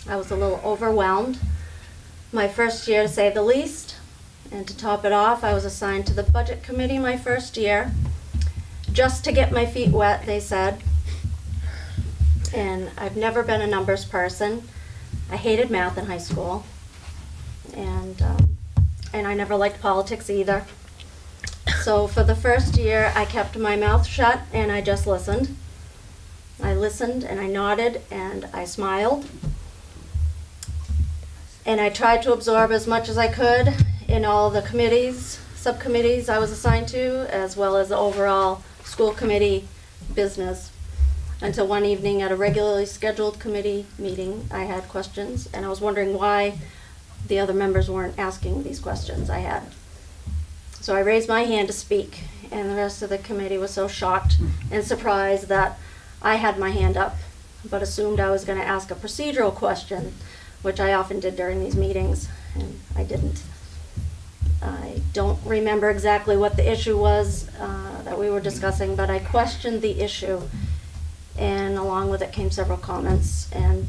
I was a little overwhelmed my first year, to say the least. And to top it off, I was assigned to the budget committee my first year, just to get my feet wet, they said. And I've never been a numbers person. I hated math in high school. And I never liked politics either. So for the first year, I kept my mouth shut and I just listened. I listened and I nodded and I smiled. And I tried to absorb as much as I could in all the committees, subcommittees I was assigned to, as well as the overall school committee business. Until one evening at a regularly scheduled committee meeting, I had questions and I was wondering why the other members weren't asking these questions I had. So I raised my hand to speak, and the rest of the committee was so shocked and surprised that I had my hand up, but assumed I was going to ask a procedural question, which I often did during these meetings, and I didn't. I don't remember exactly what the issue was that we were discussing, but I questioned the issue, and along with it came several comments. And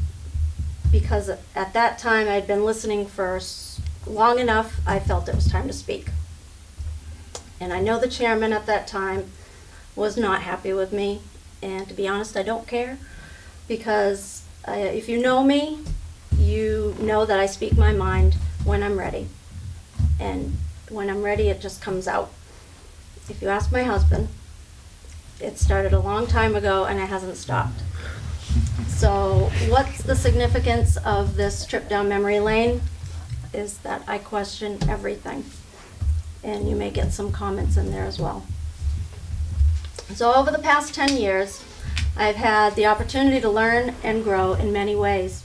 because at that time I'd been listening for long enough, I felt it was time to speak. And I know the chairman at that time was not happy with me, and to be honest, I don't care, because if you know me, you know that I speak my mind when I'm ready. And when I'm ready, it just comes out. If you ask my husband, it started a long time ago and it hasn't stopped. So what's the significance of this trip down memory lane is that I question everything. And you may get some comments in there as well. So over the past 10 years, I've had the opportunity to learn and grow in many ways.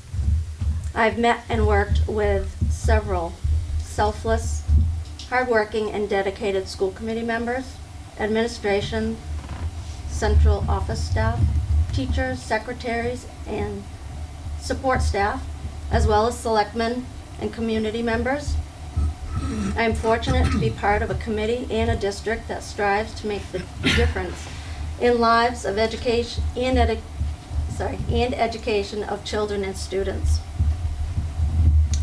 I've met and worked with several selfless, hardworking, and dedicated school committee members, administration, central office staff, teachers, secretaries, and support staff, as well as selectmen and community members. I am fortunate to be part of a committee and a district that strives to make the difference in lives of education and education of children and students.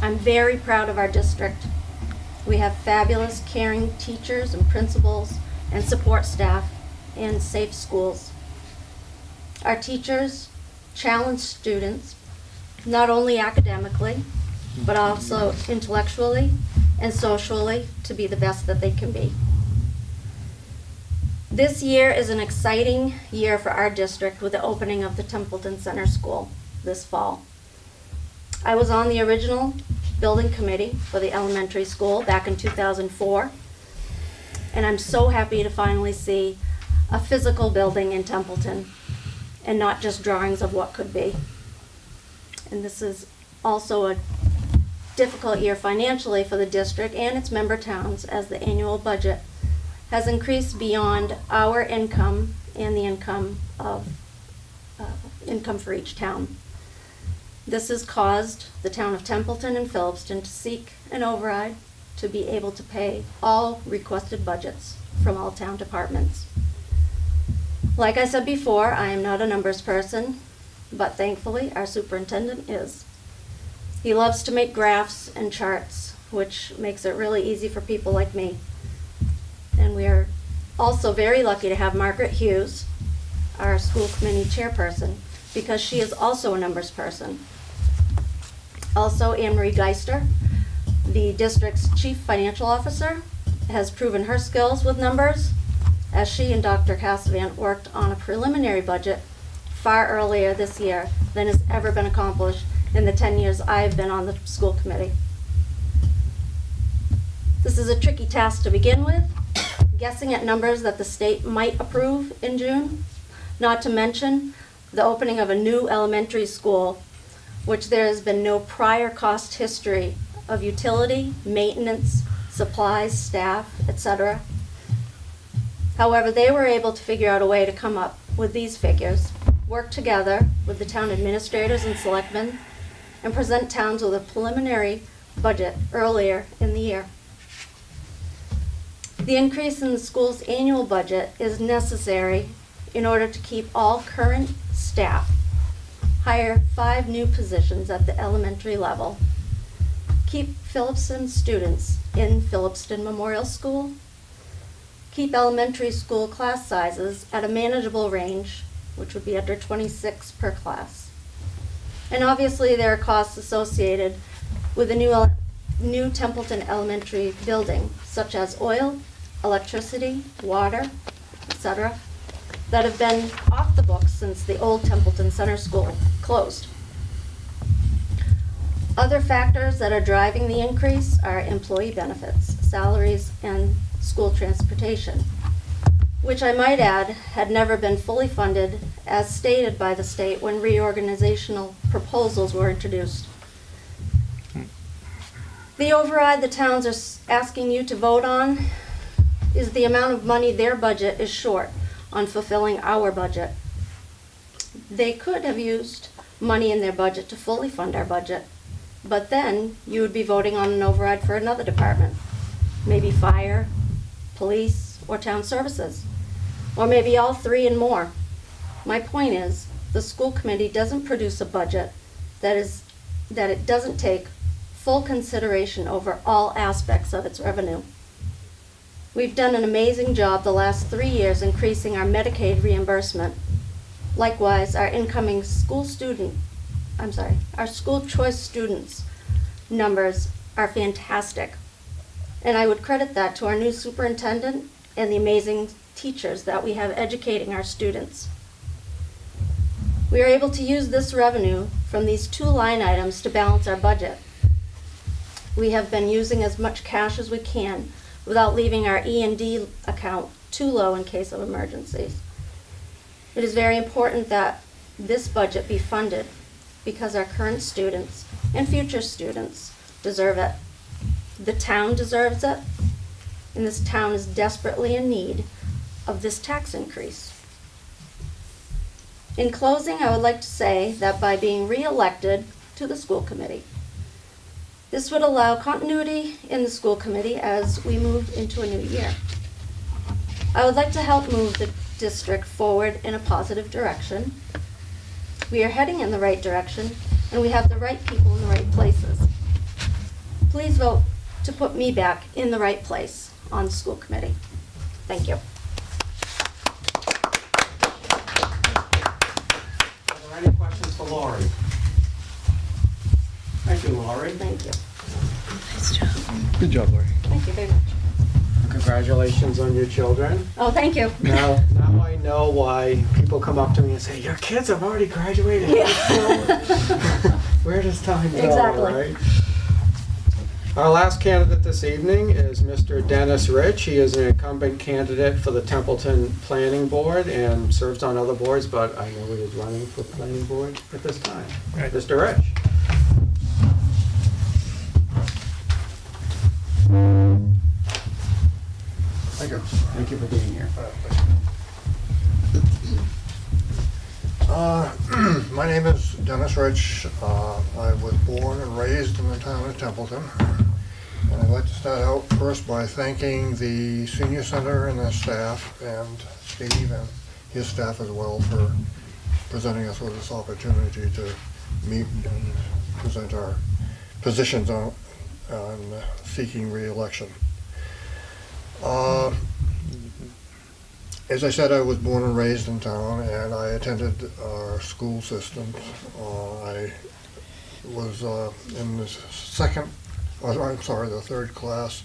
I'm very proud of our district. We have fabulous, caring teachers and principals and support staff and safe schools. Our teachers challenge students, not only academically, but also intellectually and socially, to be the best that they can be. This year is an exciting year for our district with the opening of the Templeton Center School this fall. I was on the original building committee for the elementary school back in 2004, and I'm so happy to finally see a physical building in Templeton and not just drawings of what could be. And this is also a difficult year financially for the district and its member towns, as the annual budget has increased beyond our income and the income for each town. This has caused the town of Templeton and Phillipston to seek an override to be able to pay all requested budgets from all town departments. Like I said before, I am not a numbers person, but thankfully our superintendent is. He loves to make graphs and charts, which makes it really easy for people like me. And we are also very lucky to have Margaret Hughes, our school committee chairperson, because she is also a numbers person. Also, Anne Marie Geister, the district's chief financial officer, has proven her skills with numbers, as she and Dr. Cassavant worked on a preliminary budget far earlier this year than has ever been accomplished in the 10 years I've been on the school committee. This is a tricky task to begin with, guessing at numbers that the state might approve in June, not to mention the opening of a new elementary school, which there has been no prior cost history of utility, maintenance, supplies, staff, etc. However, they were able to figure out a way to come up with these figures, work together with the town administrators and selectmen, and present towns with a preliminary budget earlier in the year. The increase in the school's annual budget is necessary in order to keep all current staff, hire 5 new positions at the elementary level, keep Phillipston students in Phillipston Memorial School, keep elementary school class sizes at a manageable range, which would be under 26 per class. And obviously, there are costs associated with the new Templeton Elementary building, such as oil, electricity, water, etc., that have been off the books since the old Templeton Center School closed. Other factors that are driving the increase are employee benefits, salaries, and school transportation, which I might add had never been fully funded as stated by the state when reorganizational proposals were introduced. The override the towns are asking you to vote on is the amount of money their budget is short on fulfilling our budget. They could have used money in their budget to fully fund our budget, but then you would be voting on an override for another department, maybe fire, police, or town services, or maybe all three and more. My point is, the school committee doesn't produce a budget that it doesn't take full consideration over all aspects of its revenue. We've done an amazing job the last 3 years increasing our Medicaid reimbursement. Likewise, our our school choice students numbers are fantastic. And I would credit that to our new superintendent and the amazing teachers that we have educating our students. We are able to use this revenue from these two line items to balance our budget. We have been using as much cash as we can without leaving our E&D account too low in case of emergencies. It is very important that this budget be funded because our current students and future students deserve it. The town deserves it, and this town is desperately in need of this tax increase. In closing, I would like to say that by being re-elected to the school committee, this would allow continuity in the school committee as we move into a new year. I would like to help move the district forward in a positive direction. We are heading in the right direction, and we have the right people in the right places. Please vote to put me back in the right place on the school committee. Thank you. Are there any questions for Lori? Thank you, Lori. Thank you. Nice job. Good job, Lori. Thank you very much. Congratulations on your children. Oh, thank you. Now I know why people come up to me and say, your kids have already graduated high school. Where does time go, Exactly. right? Our last candidate this evening is Mr. Dennis Rich. He is an incumbent candidate for the Templeton Planning Board and serves on other boards, but I know he is running for Planning Board at this time. Right. Mr. Rich. Thank you. Thank you for being here. My name is Dennis Rich. I was born and raised in the town of Templeton. And I'd like to start out first by thanking the senior center and their staff, and Steve and his staff as well, for presenting us with this opportunity to meet and present our positions on seeking re-election. As I said, I was born and raised in town, and I attended our school system. I was in the third class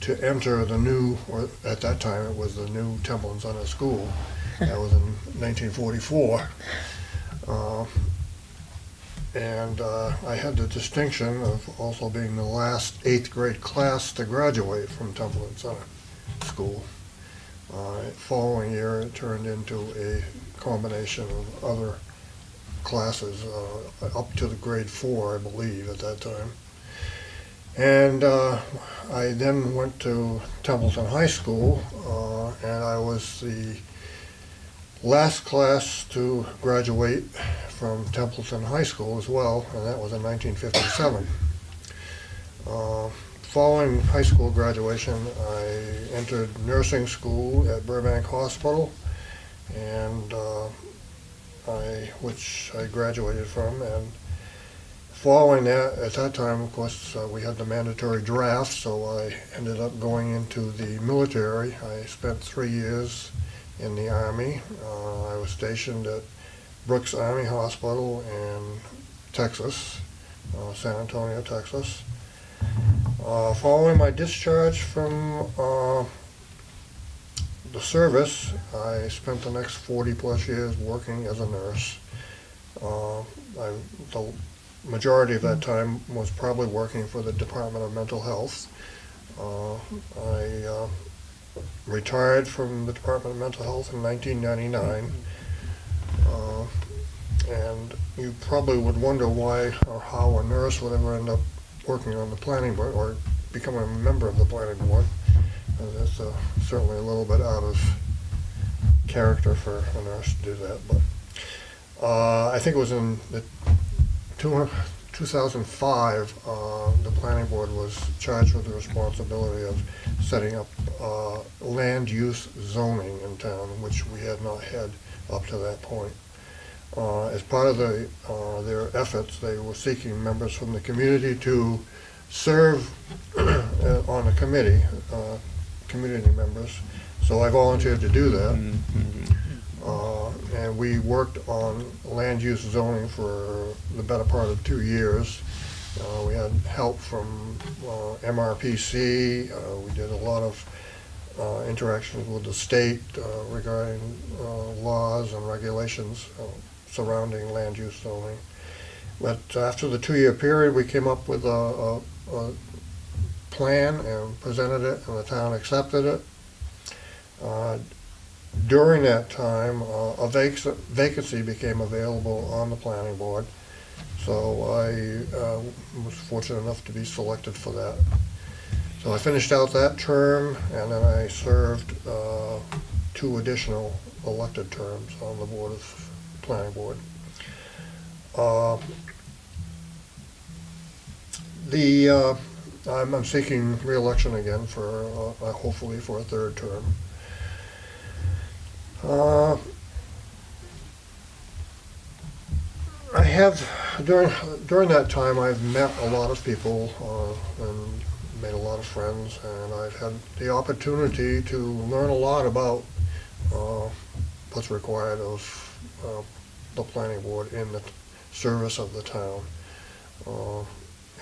to enter the new, or at that time it was the new Templeton Center School. That was in 1944. And I had the distinction of also being the last 8th grade class to graduate from Templeton Center School. Following year, it turned into a combination of other classes, up to the grade 4, I believe, at that time. And I then went to Templeton High School, and I was the last class to graduate from Templeton High School as well, and that was in 1957. Following high school graduation, I entered nursing school at Burbank Hospital, and which I graduated from. And following that, at that time, of course, we had the mandatory draft, so I ended up going into the military. I spent 3 years in the Army. I was stationed at Brooks Army Hospital in Texas, San Antonio, Texas. Following my discharge from the service, I spent the next 40-plus years working as a nurse. The majority of that time was probably working for the Department of Mental Health. I retired from the Department of Mental Health in 1999. And you probably would wonder why or how a nurse would ever end up working on the planning board or becoming a member of the planning board. That's certainly a little bit out of character for a nurse to do that. But I think it was in 2005, the planning board was charged with the responsibility of setting up land use zoning in town, which we had not had up to that point. As part of their efforts, they were seeking members from the community to serve on a committee, community members. So I volunteered to do that. And we worked on land use zoning for the better part of 2 years. We had help from MRPC. We did a lot of interactions with the state regarding laws and regulations surrounding land use zoning. But after the 2-year period, we came up with a plan and presented it, and the town accepted it. During that time, a vacancy became available on the planning board, so I was fortunate enough to be selected for that. So I finished out that term, and then I served 2 additional elected terms on the board of planning board. I'm seeking re-election again for hopefully for a 3rd term. I have during that time I've met a lot of people and made a lot of friends, and I've had the opportunity to learn a lot about what's required of the planning board in the service of the town.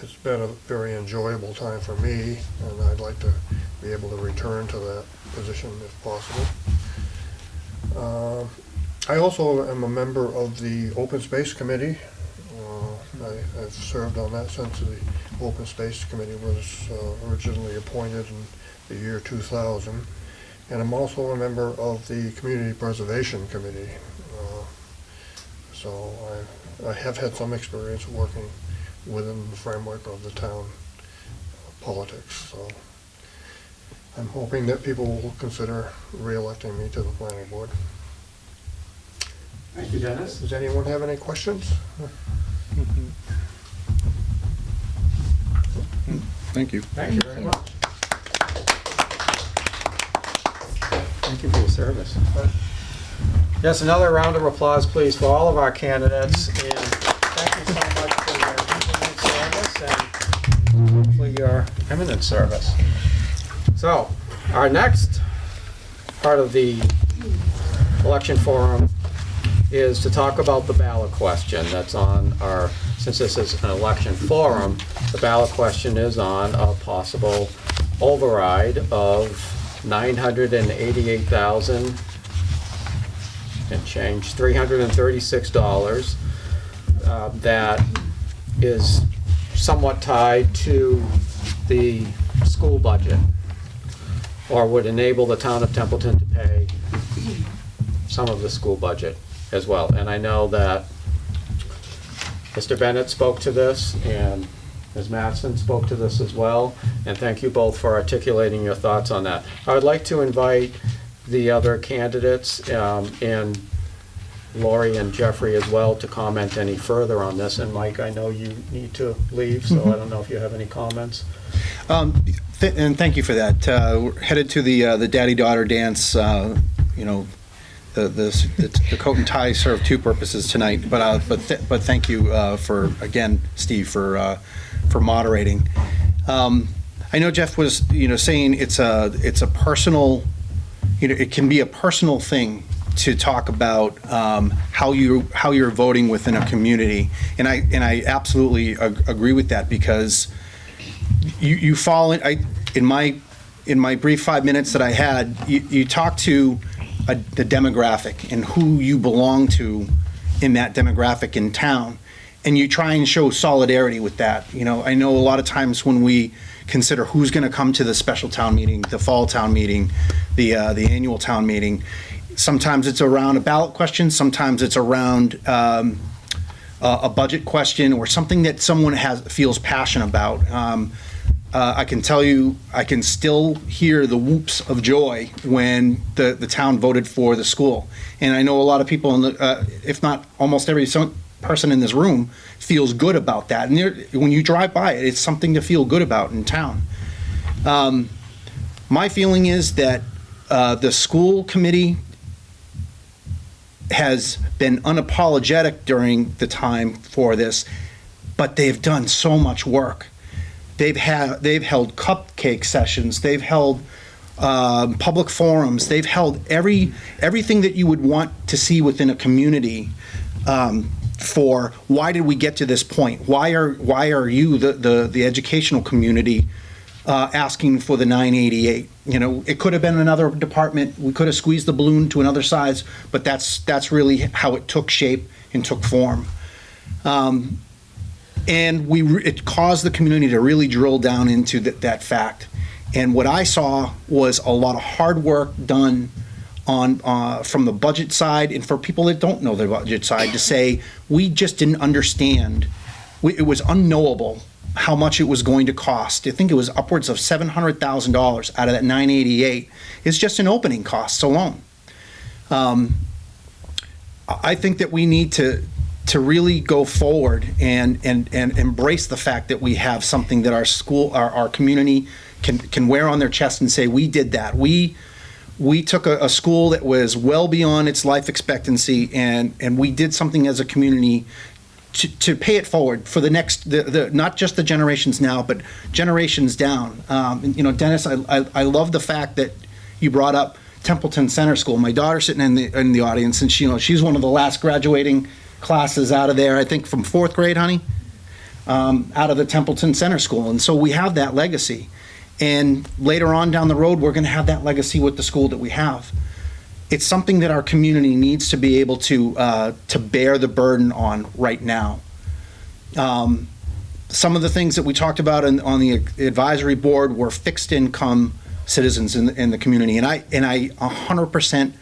It's been a very enjoyable time for me, and I'd like to be able to return to that position if possible. I also am a member of the Open Space Committee. I've served on that since the Open Space Committee was originally appointed in the year 2000. And I'm also a member of the Community Preservation Committee. So I have had some experience working within the framework of the town politics. So I'm hoping that people will consider re-electing me to the planning board. Thank you, Dennis. Does anyone have any questions? Thank you. Thank you very much. Thank you for your service. Yes, another round of applause, please, for all of our candidates, and thank you so much for your eminent service and for your eminent service. So, our next part of the election forum is to talk about the ballot question that's on our, since this is an election forum, the ballot question is on a possible override of $988,000 and change, $336, that is somewhat tied to the school budget, or would enable the town of Templeton to pay some of the school budget as well. And I know that Mr. Bennett spoke to this, and Ms. Mattson spoke to this as well, and thank you both for articulating your thoughts on that. I would like to invite the other candidates, and Lori and Jeffrey as well, to comment any further on this. And Mike, I know you need to leave, so I don't know if you have any comments. And thank you for that. We're headed to the daddy-daughter dance. You know, the coat and tie serve 2 purposes tonight. But thank you for, again, Steve, for moderating. I know Jeff was saying it's a personal it can be a personal thing to talk about how you're voting within a community, and I absolutely agree with that, because you fall in my brief 5 minutes that I had, you talk to the demographic and who you belong to in that demographic in town, and you try and show solidarity with that. I know a lot of times when we consider who's going to come to the special town meeting, the fall town meeting, the annual town meeting, sometimes it's around a ballot question, sometimes it's around a budget question or something that someone feels passionate about. I can tell you, I can still hear the whoops of joy when the town voted for the school. And I know a lot of people, if not almost every person in this room, feels good about that. And when you drive by it, it's something to feel good about in town. My feeling is that the school committee has been unapologetic during the time for this, but they've done so much work. They've held cupcake sessions, they've held public forums, they've held everything that you would want to see within a community for why did we get to this point? Why are you, the educational community, asking for the 988? It could have been another department. We could have squeezed the balloon to another size, but that's really how it took shape and took form. And it caused the community to really drill down into that fact. And what I saw was a lot of hard work done from the budget side, and for people that don't know the budget side, to say we just didn't understand. It was unknowable how much it was going to cost. I think it was upwards of $700,000 out of that 988 is just in opening costs alone. I think that we need to really go forward and embrace the fact that we have something that our community can wear on their chest and say, we did that. We took a school that was well beyond its life expectancy, and we did something as a community to pay it forward for the next, not just the generations now, but generations down. Dennis, I love the fact that you brought up Templeton Center School. My daughter's sitting in the audience, and she's one of the last graduating classes out of there, I think from 4th grade, honey, out of the Templeton Center School. And so we have that legacy. And later on down the road, we're going to have that legacy with the school that we have. It's something that our community needs to be able to bear the burden on right now. Some of the things that we talked about on the advisory board were fixed income citizens in the community. And I 100%,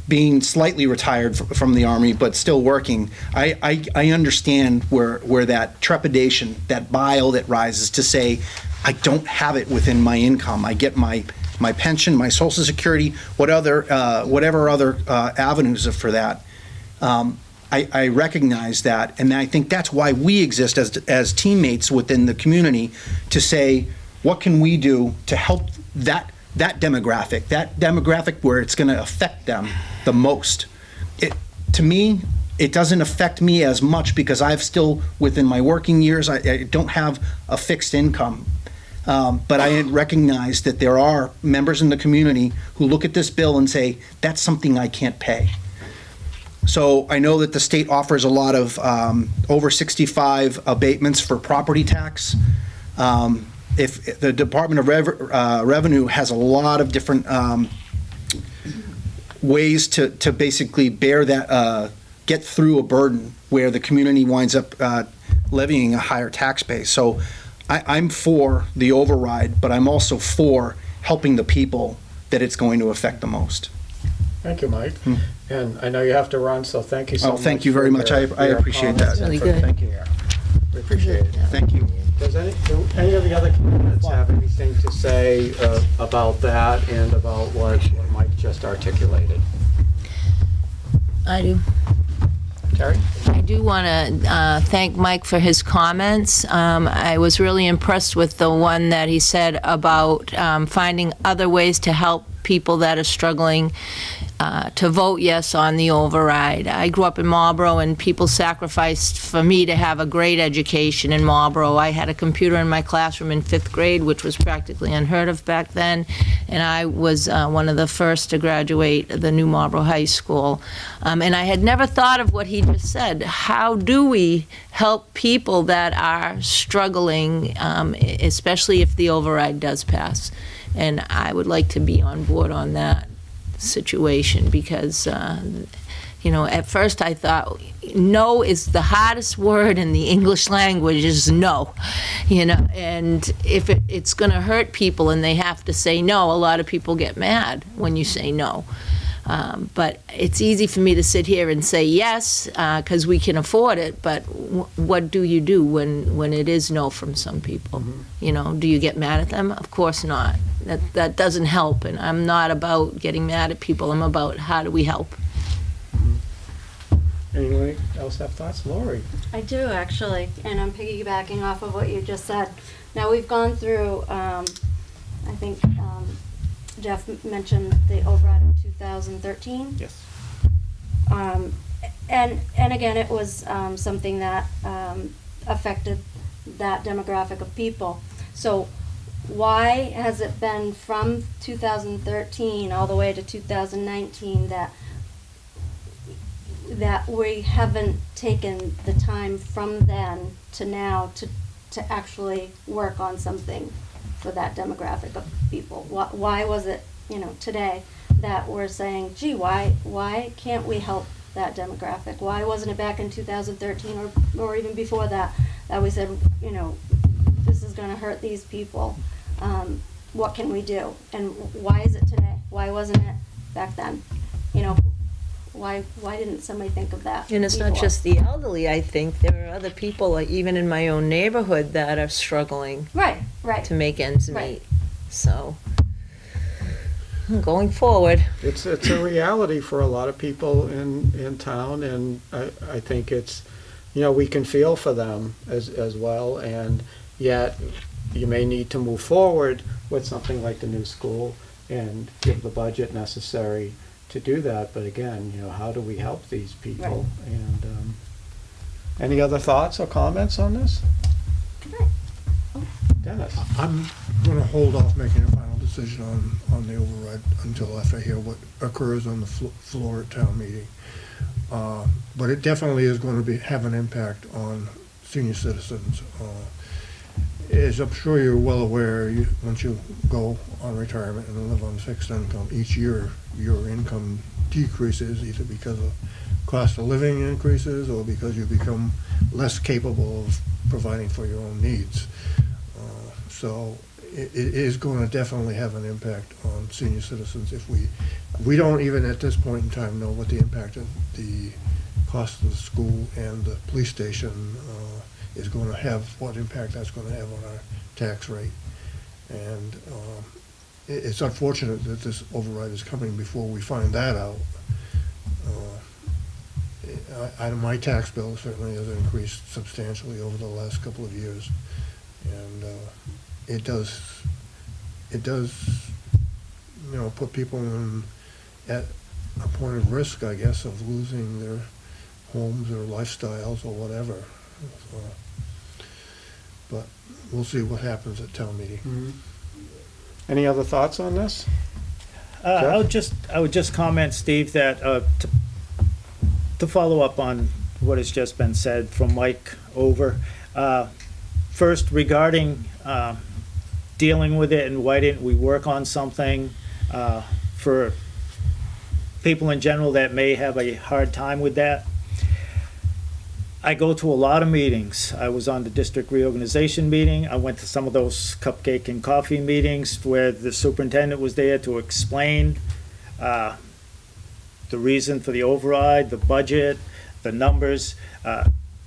being slightly retired from the Army, but still working, I understand where that trepidation, that bile that rises to say, I don't have it within my income. I get my pension, my Social Security, whatever other avenues for that. I recognize that, and I think that's why we exist as teammates within the community, to say, what can we do to help that demographic where it's going to affect them the most. To me, it doesn't affect me as much because I've still, within my working years, I don't have a fixed income. But I recognize that there are members in the community who look at this bill and say, that's something I can't pay. So I know that the state offers a lot of over 65 abatements for property tax. If the Department of Revenue has a lot of different ways to basically bear that, get through a burden where the community winds up levying a higher tax base. So I'm for the override, but I'm also for helping the people that it's going to affect the most. Thank you, Mike. And I know you have to run, so thank you so much. Oh, thank you very much. I appreciate that. Really good. Thank you. We appreciate it. Thank you. Does any of the other candidates have anything to say about that and about what Mike just articulated? I do. Terry? I do want to thank Mike for his comments. I was really impressed with the one that he said about finding other ways to help people that are struggling to vote yes on the override. I grew up in Marlboro, and people sacrificed for me to have a great education in Marlboro. I had a computer in my classroom in 5th grade, which was practically unheard of back then, and I was one of the first to graduate the new Marlboro High School. And I had never thought of what he just said. How do we help people that are struggling, especially if the override does pass? And I would like to be on board on that situation, because at first I thought no is the hardest word in the English language, is no, and if it's going to hurt people and they have to say no, a lot of people get mad when you say no. But it's easy for me to sit here and say yes, because we can afford it, but what do you do when it is no from some people? Do you get mad at them? Of course not. That doesn't help, and I'm not about getting mad at people. I'm about how do we help. Anyone else have thoughts? Lori? I do, actually, and I'm piggybacking off of what you just said. Now, we've gone through, I think Jeff mentioned the override of 2013. Yes. And again, it was something that affected that demographic of people. So why has it been from 2013 all the way to 2019 that we haven't taken the time from then to now to actually work on something for that demographic of people? Why was it, today that we're saying, gee, why can't we help that demographic? Why wasn't it back in 2013 or even before that we said, this is going to hurt these people? What can we do? And why is it today? Why wasn't it back then? Why didn't somebody think of that? And it's not before? just the elderly. I think there are other people, like even in my own neighborhood, that are struggling Right. to make ends Right. meet. So, going forward. It's a reality for a lot of people in town, and I think it's, we can feel for them as well, and yet you may need to move forward with something like the new school and give the budget necessary to do that. But again, how do we help these people? Right. And any other thoughts or comments on this? Dennis? I'm gonna hold off making a final decision on the override until after I hear what occurs on the floor at town meeting. But it definitely is going to have an impact on senior citizens. As I'm sure you're well aware, once you go on retirement and live on fixed income, each year your income decreases either because of cost of living increases or because you become less capable of providing for your own needs. So it is going to definitely have an impact on senior citizens if we don't even at this point in time know what the impact of the cost of the school and the police station is going to have, what impact that's going to have on our tax rate. And it's unfortunate that this override is coming before we find that out. My tax bill certainly has increased substantially over the last couple of years. And it does, put people at a point of risk, I guess, of losing their homes or lifestyles or whatever. But we'll see what happens at town meeting. Mm-hmm. Any other thoughts on this? I would just comment, Steve, that to follow up on what has just been said from Mike over. First, regarding dealing with it and why didn't we work on something for people in general that may have a hard time with that. I go to a lot of meetings. I was on the district reorganization meeting. I went to some of those cupcake and coffee meetings where the superintendent was there to explain the reason for the override, the budget, the numbers,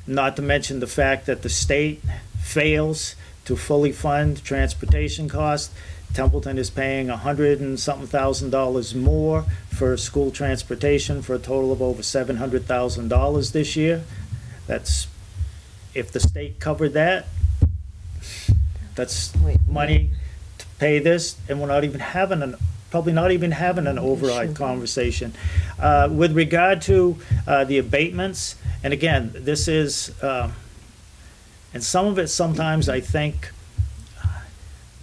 not to mention the fact that the state fails to fully fund transportation costs. Templeton is paying $100 and something thousand more for school transportation for a total of over $700,000 this year. That's, if the state covered that, that's money to pay this, and we're not even having probably not even having an override conversation. With regard to the abatements, and again, this is, and some of it sometimes I think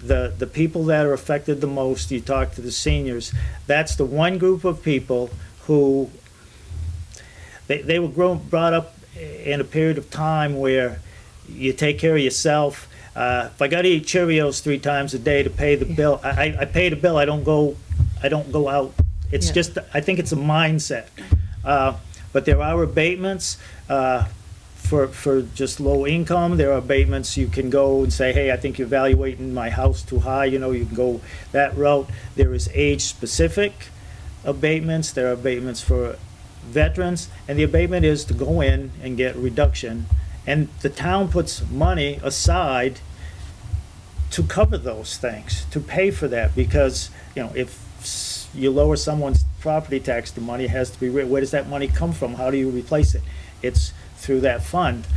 the people that are affected the most, you talk to the seniors, that's the one group of people who, they were brought up in a period of time where you take care of yourself. If I got to eat Cheerios 3 times a day to pay the bill, I pay the bill. I don't go out. It's Yeah. just, I think it's a mindset. But there are abatements for just low income. There are abatements. You can go and say, hey, I think you're evaluating my house too high. You know, you can go that route. There is age specific abatements. There are abatements for veterans, and the abatement is to go in and get a reduction. And the town puts money aside to cover those things, to pay for that, because, you know, if you lower someone's property tax, the money has to be, where does that money come from? How do you replace it? It's through that fund.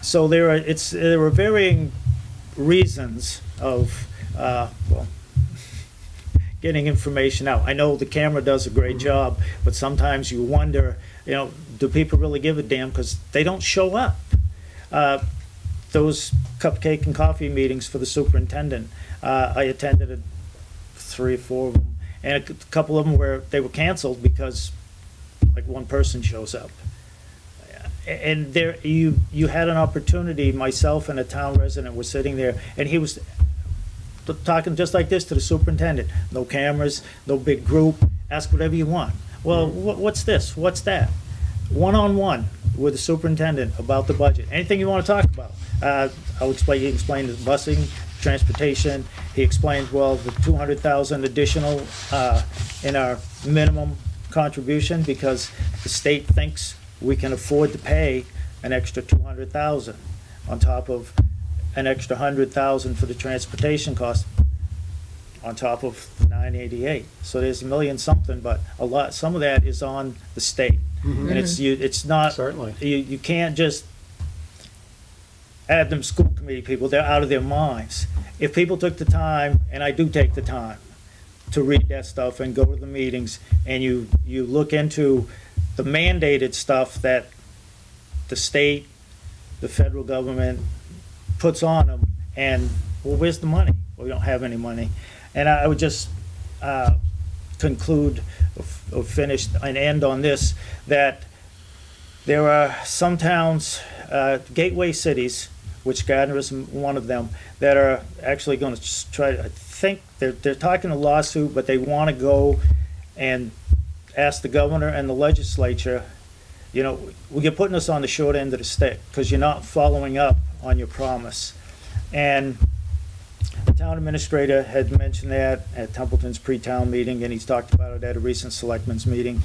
So there are varying reasons of, well, getting information out. I know the camera does a great job, but sometimes you wonder, you know, do people really give a damn? Because they don't show up. Those cupcake and coffee meetings for the superintendent, I attended 3 or 4 of them, and a couple of them where they were canceled because like one person shows up. And there, you had an opportunity, myself and a town resident were sitting there, and he was talking just like this to the superintendent. No cameras, no big group, ask whatever you want. Well, what's this? What's that? One-on-one with the superintendent about the budget. Anything you want to talk about. He explained the busing, transportation. He explained, well, the 200,000 additional in our minimum contribution because the state thinks we can afford to pay an extra 200,000 on top of an extra 100,000 for the transportation cost on top of 988. So there's $1 million something, but some of that is on the state. Mhm. And it's not, Certainly. you can't just add them school committee people, they're out of their minds. If people took the time, and I do take the time, to read that stuff and go to the meetings, and you look into the mandated stuff that the state, the federal government puts on them, and, well, where's the money? Well, we don't have any money. And I would just conclude or finish and end on this, that there are some towns, gateway cities, which Gardner is one of them, that are actually going to try, I think they're talking a lawsuit, but they want to go and ask the governor and the legislature, you know, you're putting us on the short end of the stick because you're not following up on your promise. And the town administrator had mentioned that at Templeton's pre-town meeting, and he's talked about it at a recent selectmen's meeting.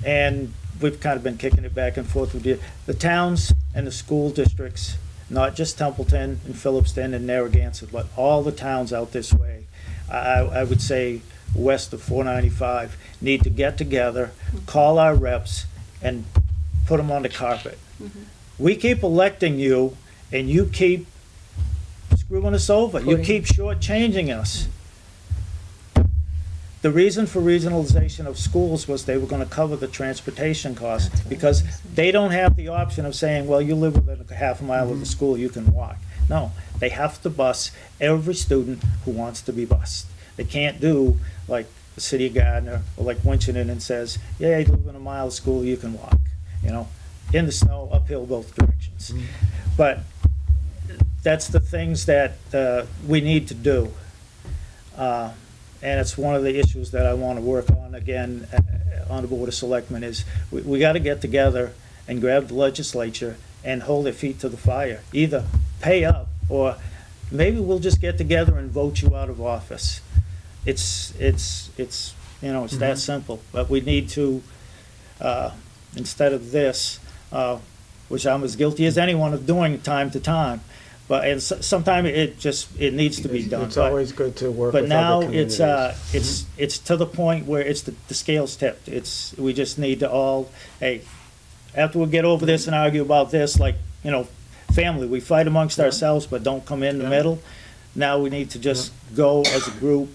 And we've kind of been kicking it back and forth with you. The towns and the school districts, not just Templeton and Phillipston and Narragansett, but all the towns out this way, I would say west of 495, need to get together, call our reps, and put them on the carpet. Mm-hmm. We keep electing you, and you keep screwing us over. You keep shortchanging us. The reason for regionalization of schools was they were going to cover the transportation costs because they don't have the option of saying, well, you live within a half a mile of the school, you can walk. No, they have to bus every student who wants to be bused. They can't do like the city of Gardner or like Winchendon and says, yeah, you live within a mile of school, you can walk. You know, in the snow, uphill both directions. But that's the things that we need to do. And it's one of the issues that I want to work on again on the Board of Selectmen is we got to get together and grab the legislature and hold their feet to the fire. Either pay up or maybe we'll just get together and vote you out of office. It's you know, it's that simple. But we need to, instead of this, which I'm as guilty as anyone of doing time to time, but sometimes it needs to be done. It's always good to work But with now other communities. it's to the point where it's the scale's tipped. We just need to all, hey, after we get over this and argue about this, like, you know, family, we fight amongst ourselves, but don't come in the middle. Now we need to just go as a group.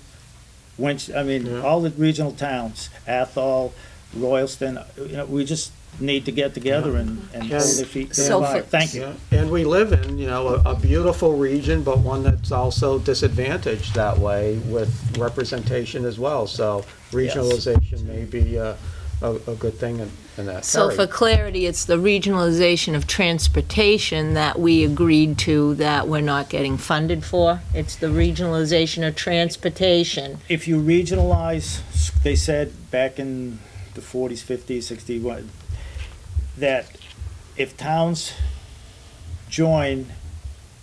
Yeah. All the regional towns, Athol, Royalston, we just need to get together and hold their feet to the So fire. for- Thank you. Yeah, and we live in, a beautiful region, but one that's also disadvantaged that way with representation as well. So regionalization may be a good thing in that. So Terry? for clarity, it's the regionalization of transportation that we agreed to that we're not getting funded for? It's the regionalization of transportation. If you regionalize, they said back in the 40s, 50s, 60s, that if towns join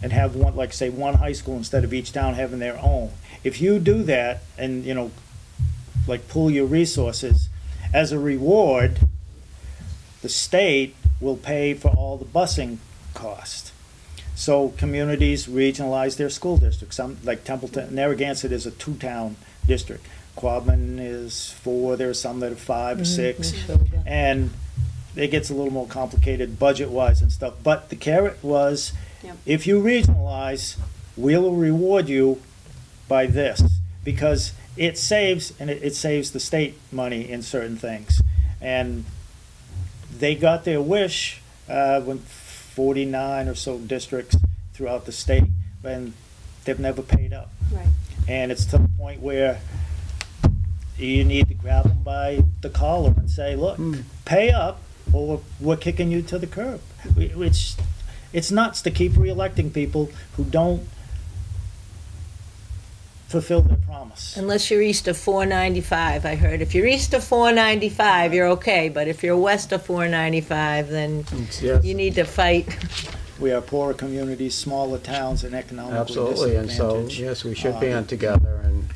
and have one, like say, one high school instead of each town having their own, if you do that and, like pool your resources, as a reward, the state will pay for all the busing cost. So communities regionalize their school districts. Some, like Templeton, Narragansett is a 2-town district. Quabbin is 4, there's some that are 5 or 6. And it gets a little more complicated budget-wise and stuff. But the carrot was, Yep. if you regionalize, we'll reward you by this. Because it saves, and it saves the state money in certain things. And they got their wish when 49 or so districts throughout the state, and they've never paid up. Right. And it's to the point where you need to grab them by the collar and say, look, pay up, or we're kicking you to the curb. It's nuts to keep reelecting people who don't fulfill their promise. Unless you're east of 495, I heard. If you're east of 495, you're okay, but if you're west of 495, then Yes. you need to fight. We are poorer communities, smaller towns, and economically Absolutely, and so, disadvantaged. yes, we should band together and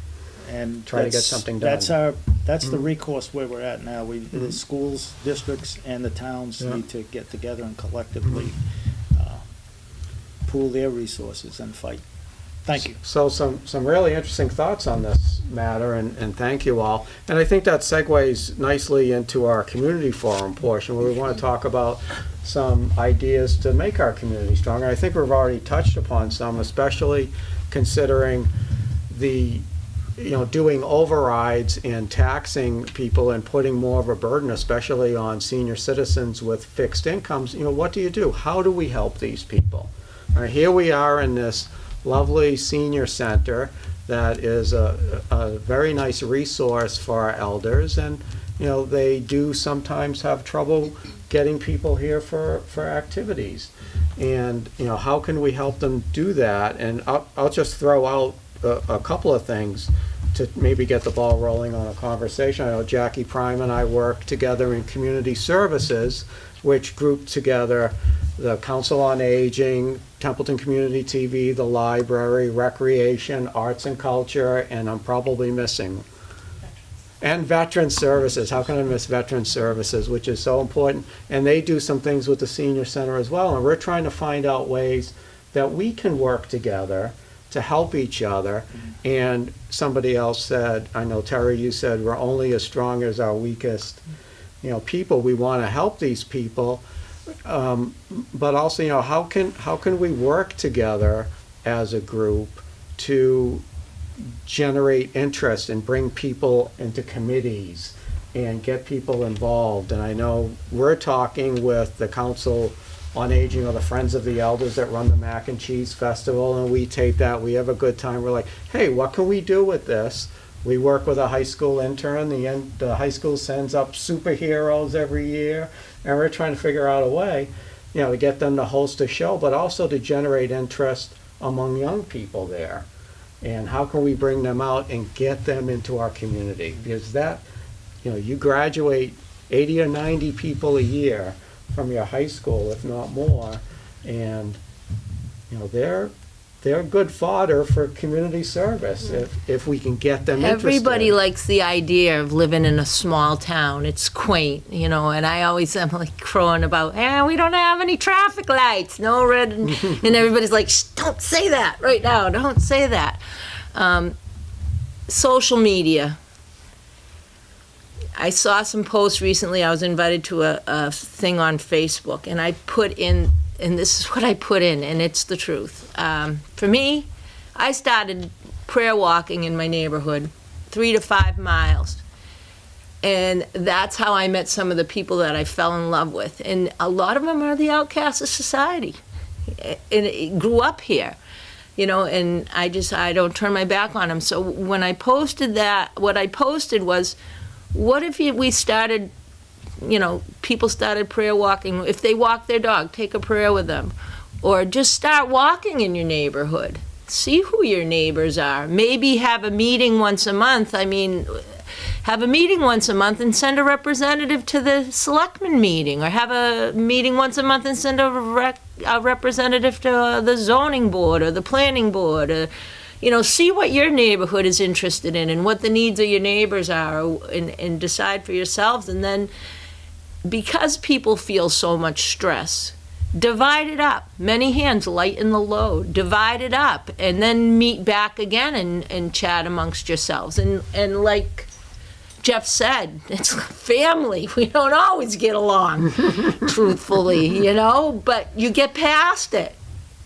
And try to get that's- something done. That's the recourse where we're at now. The schools, districts, and the towns Yeah. need to get together and collectively pool their resources and fight. Thank you. So some really interesting thoughts on this matter, and thank you all. And I think that segues nicely into our community forum portion, where we want to talk about some ideas to make our community stronger. I think we've already touched upon some, especially considering the, doing overrides and taxing people and putting more of a burden, especially on senior citizens with fixed incomes. What do you do? How do we help these people? All right, here we are in this lovely senior center that is a very nice resource for our elders, and they do sometimes have trouble getting people here for activities. And how can we help them do that? And I'll just throw out a couple of things to maybe get the ball rolling on a conversation. I know Jackie Prime and I work together in community services, which group together the Council on Aging, Templeton Community TV, the library, recreation, arts and culture, and I'm probably missing. And Veteran Services. How can I miss Veteran Services, which is so important? And they do some things with the senior center as well. And we're trying to find out ways that we can work together to help each other. And somebody else said, I know Terry, you said, we're only as strong as our weakest, people. We want to help these people. But also, how can we work together as a group to generate interest and bring people into committees and get people involved? And I know we're talking with the Council on Aging or the Friends of the Elders that run the Mac and Cheese Festival, and we tape that. We have a good time. We're like, hey, what can we do with this? We work with a high school intern. The high school sends up superheroes every year, and we're trying to figure out a way, to get them to host a show, but also to generate interest among young people there. And how can we bring them out and get them into our community? Because that, you graduate 80 or 90 people a year from your high school, if not more, and, they're good fodder for community service if we can get them interested. Everybody likes the idea of living in a small town. It's quaint, and I always am like crowing about, we don't have any traffic lights, no red, and everybody's like, shh, don't say that right now, don't say that. Social media. I saw some posts recently. I was invited to a thing on Facebook, and I put in, and this is what I put in, and it's the truth. For me, I started prayer walking in my neighborhood, 3 to 5 miles. And that's how I met some of the people that I fell in love with. And a lot of them are the outcasts of society. And it grew up here, you know, and I don't turn my back on them. So when I posted that, what I posted was, what if we started, you know, people started prayer walking. If they walk their dog, take a prayer with them. Or just start walking in your neighborhood. See who your neighbors are. Maybe have a meeting once a month. I mean, have a meeting once a month and send a representative to the selectmen meeting, or have a meeting once a month and send a representative to the zoning board or the planning board. Or, you know, see what your neighborhood is interested in and what the needs of your neighbors are, and decide for yourselves. And then, because people feel so much stress, divide it up. Many hands lighten the load. Divide it up, and then meet back again and chat amongst yourselves. And like Jeff said, it's family. We don't always get along, truthfully, you know, but you get past it.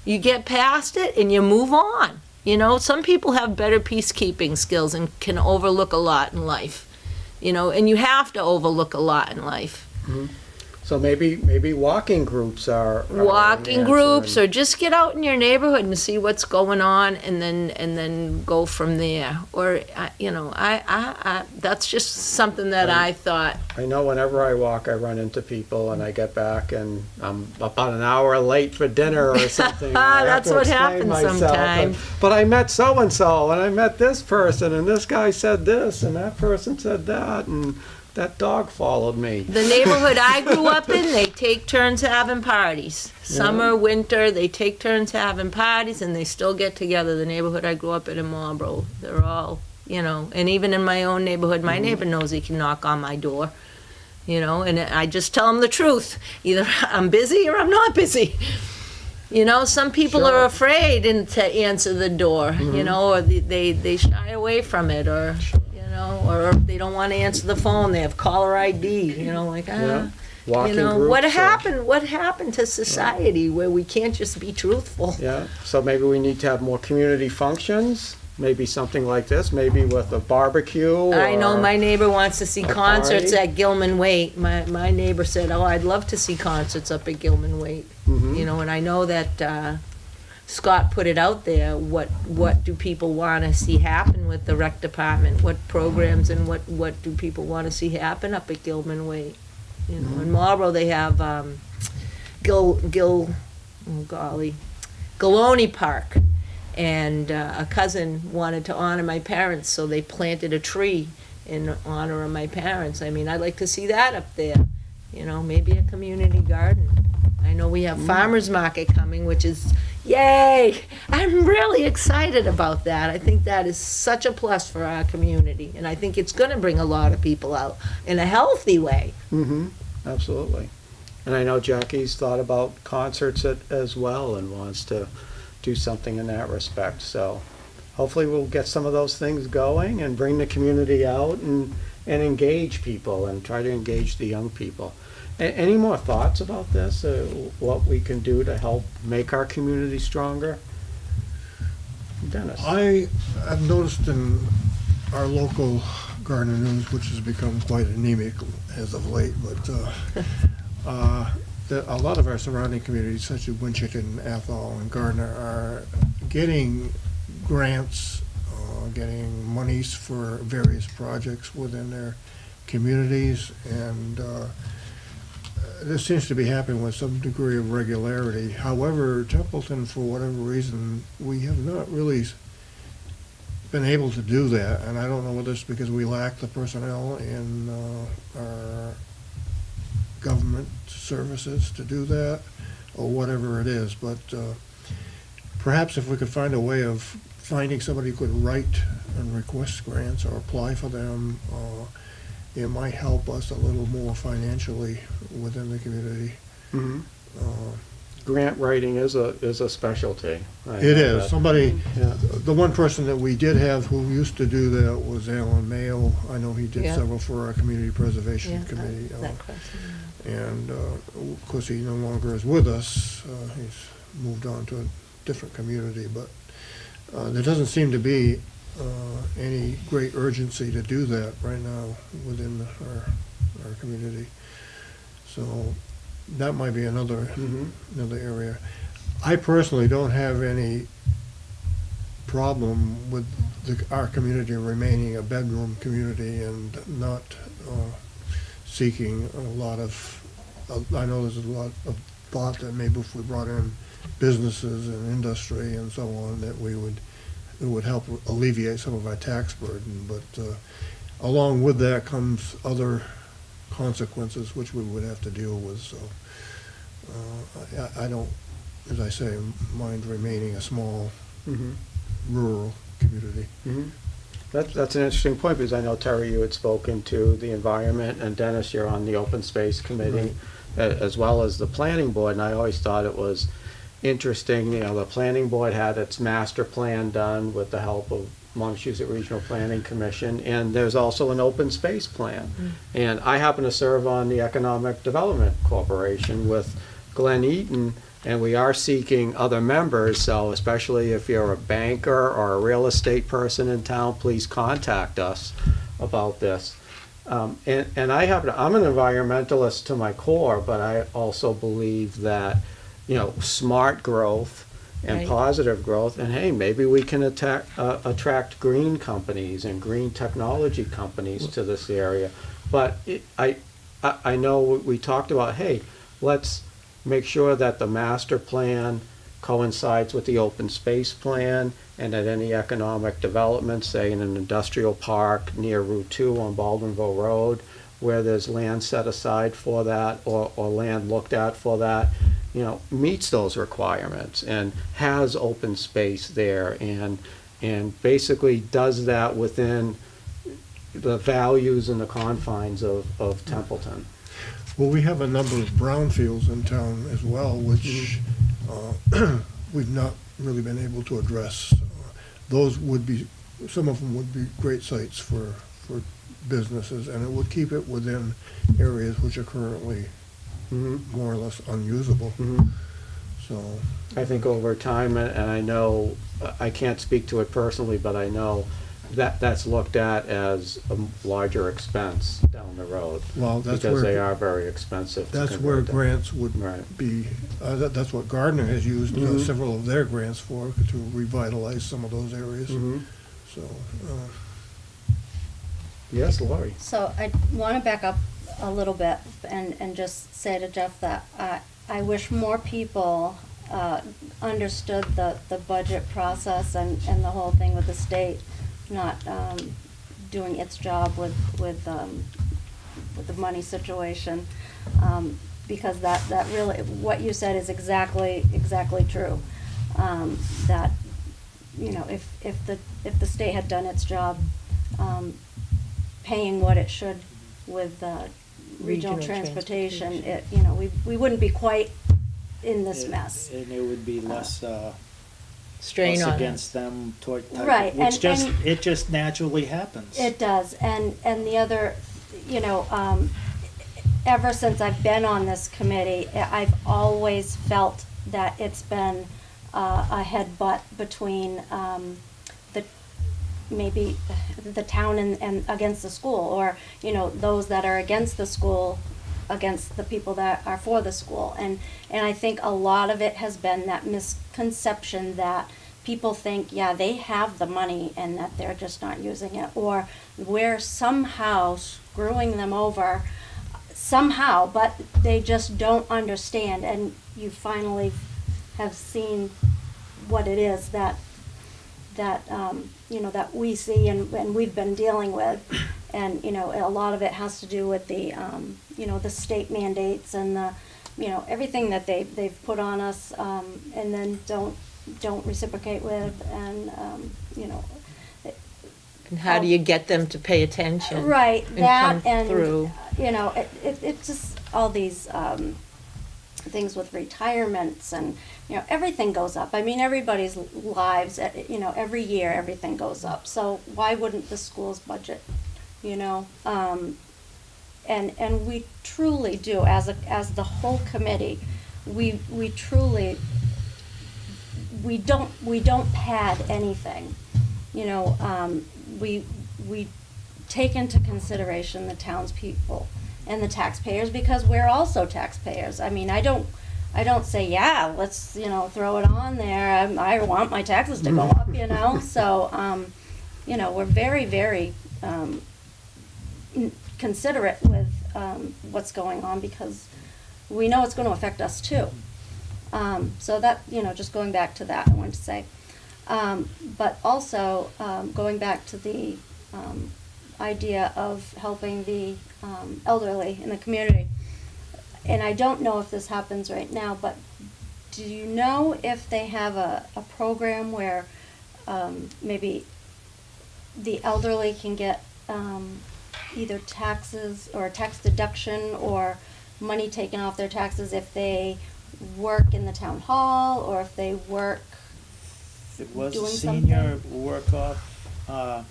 You get past it and you move on. You know, some people have better peacekeeping skills and can overlook a lot in life, you know, and you have to overlook a lot in life. Mhm. So maybe walking groups are Walking an groups, answer. or just get out in your neighborhood and see what's going on, and then go from there. Or you know, I that's just something that I thought. I know whenever I walk, I run into people, and I get back, and I'm about an hour late for dinner or something. and I have That's to what explain happens myself, sometimes. But I met so and so, and I met this person, and this guy said this, and that person said that, and that dog followed me. The neighborhood I grew up in, they take turns having parties. Summer, winter, they take turns having parties, and they still get together. The neighborhood I grew up in Marlboro, they're all, you know, and even in my own neighborhood, my neighbor knows he can knock on my door, you know, and I just tell him the truth. Either I'm busy or I'm not busy. You know, some people Sure. are afraid to answer the door, you know, or they shy away from it, or, you know, or they don't want to answer the phone. They have caller ID, you know, like, Yeah. you Walking know, groups. what happened? What happened to society where we can't just be truthful? Yeah, so maybe we need to have more community functions, maybe something like this, maybe with a barbecue. I know or- my neighbor wants to see a concerts party. at Gilman Waite. My neighbor said, "Oh, I'd love to see concerts up at Gilman Waite." Mhm. You know, and I know that Scott put it out there. What do people want to see happen with the rec department? What programs and what do people want to see happen up at Gilman Waite? You know, in Marlboro they have Galone Park, and a cousin wanted to honor my parents, so they planted a tree in honor of my parents. I mean, I'd like to see that up there. You know, maybe a community garden. I know we have farmers market coming, which is, yay! I'm really excited about that. I think that is such a plus for our community, and I think it's gonna bring a lot of people out in a healthy way. Mm-hmm, absolutely. And I know Jackie's thought about concerts as well and wants to do something in that respect. So hopefully we'll get some of those things going and bring the community out and engage people and try to engage the young people. Any more thoughts about this, what we can do to help make our community stronger? Dennis? I have noticed in our local Gardner News, which has become quite anemic as of late, but that a lot of our surrounding communities, such as Winchton, Athol, and Gardner, are getting grants, getting monies for various projects within their communities, and this seems to be happening with some degree of regularity. However, Templeton, for whatever reason, we have not really been able to do that, and I don't know whether it's because we lack the personnel in our government services to do that, or whatever it is, but perhaps if we could find a way of finding somebody who could write and request grants or apply for them, it might help us a little more financially within the community. Mhm. Grant writing is a specialty. I It know is. that. Somebody, Yeah. the one person that we did have who used to do that was Alan Mayo. I know he did Yeah. several for our Community Preservation Yeah, Committee. that question. And of course, he no longer is with us. He's moved on to a different community. But There doesn't seem to be any great urgency to do that right now within our community. So that might be another area. I personally don't have any problem with our community remaining a bedroom community and not seeking a lot of, I know there's a lot of thought that maybe if we brought in businesses and industry and so on, that it would help alleviate some of our tax burden. But along with that comes other consequences which we would have to deal with. So I don't, as I say, mind remaining a small rural community. That's an interesting point, because I know, Terry, you had spoken to the environment, and Dennis, you're on the open space committee, as well as the planning board, and I always thought it was interesting, the planning board had its master plan done with the help of Montechusett Regional Planning Commission, and there's also an open space plan. And I happen to serve on the Economic Development Corporation with Glenn Eaton, and we are seeking other members, so especially if you're a banker or a real estate person in town, please contact us about this. And I'm an environmentalist to my core, but I also believe that, smart growth and Right. positive growth, and hey, maybe we can attract green companies and green technology companies to this area. But I know we talked about, hey, let's make sure that the master plan coincides with the open space plan, and that any economic development, say in an industrial park near Route 2 on Baldwinville Road, where there's land set aside for that, or land looked at for that, meets those requirements and has open space there, and basically does that within the values and the confines of Templeton. Well, we have a number of brownfields in town as well, which we've not really been able to address. Those would be, some of them would be great sites for businesses, and it would keep it within areas which are currently more or less unusable. So, I think over time, and I know, I can't speak to it personally, but I know that that's looked at as a larger expense down the road. well, that's Because they where, are very expensive to that's where convert them. grants would Right. be, that's what Gardner has used several of their grants for, to revitalize some of those areas. So, Yes, Lori? So I want to back up a little bit and just say to Jeff that I wish more people understood the budget process and the whole thing with the state not doing its job with the money situation, because that really, what you said is exactly true. That, if the state had done its job, paying what it should with regional transportation, we wouldn't be quite in this mess. And it would be less, Strain us on it. against them toward, Right, which and- it just naturally happens. It does, and the other, ever since I've been on this committee, I've always felt that it's been a headbutt between maybe the town and against the school, or, those that are against the school against the people that are for the school. And I think a lot of it has been that misconception that people think, yeah, they have the money and that they're just not using it, or we're somehow screwing them over somehow, but they just don't understand. And you finally have seen what it is that we see and we've been dealing with. And, a lot of it has to do with the, the state mandates and the, everything that they've put on us, and then don't reciprocate with, and, And how do you get them to pay attention? Right, and that come and, through? It's just all these things with retirements and, everything goes up. I mean, everybody's lives, every year, everything goes up. So why wouldn't the school's budget, And we truly do, as the whole committee, we truly we don't pad anything. You know, we take into consideration the townspeople and the taxpayers, because we're also taxpayers. I mean, I don't say, yeah, let's, you know, throw it on there. I want my taxes to go up, you know. So, you know, we're very, very considerate with what's going on, because we know it's going to affect us too. So that, you know, just going back to that, I wanted to say. But also, going back to the idea of helping the elderly in the community. And I don't know if this happens right now, but do you know if they have a program where maybe the elderly can get either taxes or a tax deduction or money taken off their taxes if they work in the town hall, or if they work It was a doing senior something? work-off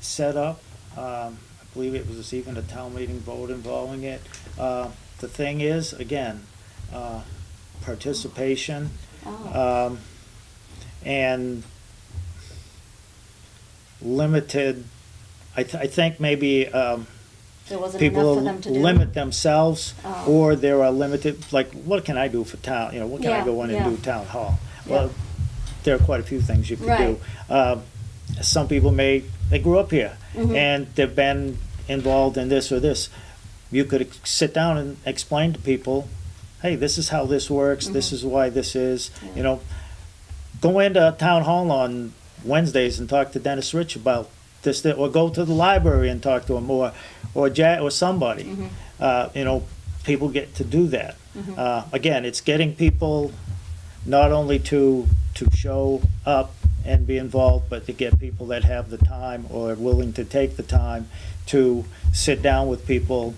set up. I believe it was even a town meeting vote involving it. The thing is, again, participation, Oh. and limited, I think maybe There wasn't enough people for them to do? limit themselves, Oh. or there are limited, like, what can I do for town, you know, what can I Yeah, go in and yeah. do town hall? Yeah. Well, there are quite a few things you can Right. do. Some people they grew up here, Mhm. and they've been involved in this or this. You could sit down and explain to people, hey, this is how this works, this is why this is, you know. Go into town hall on Wednesdays and talk to Dennis Rich about this, that, or go to the library and talk to him, or somebody. You know, people get to do that. Again, it's getting people not only to show up and be involved, but to get people that have the time or are willing to take the time to sit down with people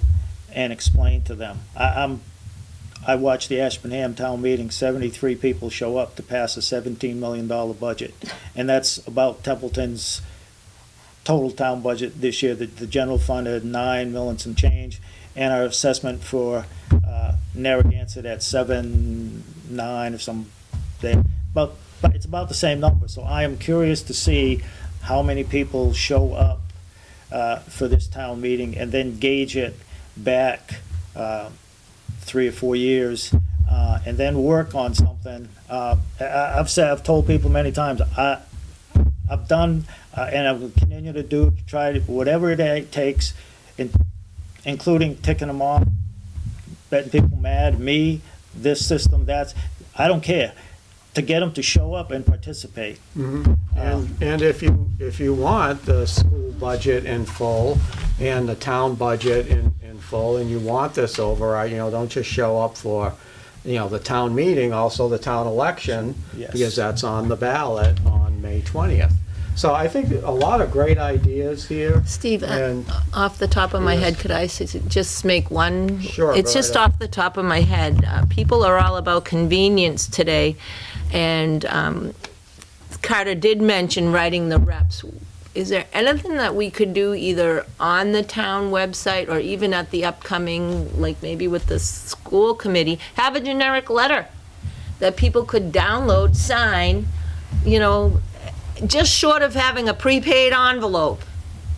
and explain to them. I watched the Ashburnham town meeting, 73 people show up to pass a $17 million budget. And that's about Templeton's total town budget this year. The general fund had 9 million and some change, and our assessment for Narragansett at 7.9 or some there. But it's about the same number. So I am curious to see how many people show up for this town meeting, and then gauge it back 3 or 4 years, and then work on something. I've told people many times, I've done, and I will continue to do, to try whatever it takes, including ticking them off, getting people mad, me, this system, I don't care, to get them to show up and participate. And if you want the school budget in full and the town budget in full, and you want this over, you know, don't just show up for, you know, the town meeting, also the town election, Yes. because that's on the ballot on May 20th. So I think a lot of great ideas here. Steve, And- off the top of my Yes. head, could I just make one? Sure, It's go just right ahead. off the top of my head. People are all about convenience today, and Carter did mention writing the reps. Is there anything that we could do either on the town website or even at the upcoming, like maybe with the school committee, have a generic letter that people could download, sign, you know, just short of having a prepaid envelope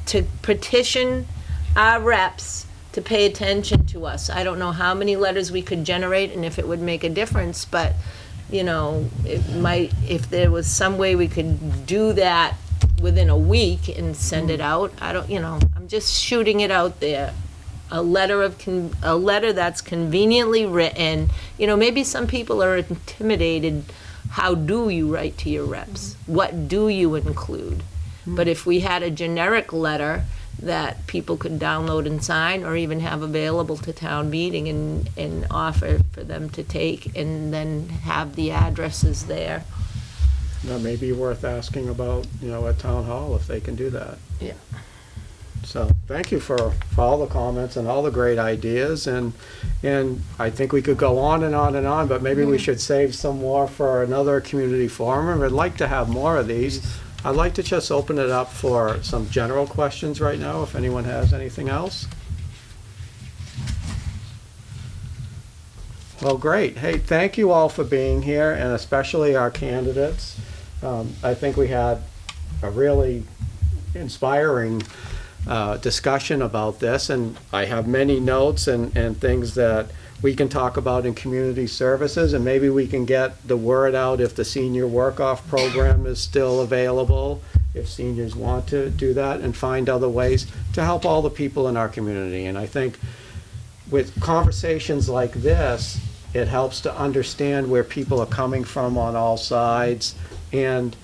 to petition our reps to pay attention to us. I don't know how many letters we could generate and if it would make a difference, but, you know, it might, if there was some way we could do that within a week and send it out. I don't, you know, I'm just shooting it out there. A letter that's conveniently written. You know, maybe some people are intimidated. How do you write to your reps? What do you include? But if we had a generic letter that people could download and sign, or even have available to town meeting and offer for them to take, and then have the addresses there. That may be worth asking about, you know, at town hall if they can do that. Yeah. So thank you for all the comments and all the great ideas, and I think we could go on and on and on, but maybe we should save some more for another community forum, and I'd like to have more of these. I'd like to just open it up for some general questions right now, if anyone has anything else. Well, great. Hey, thank you all for being here, and especially our candidates. I think we had a really inspiring discussion about this, and I have many notes and things that we can talk about in community services, and maybe we can get the word out if the senior work-off program is still available, if seniors want to do that, and find other ways to help all the people in our community. And I think with conversations like this, it helps to understand where people are coming from on all sides, and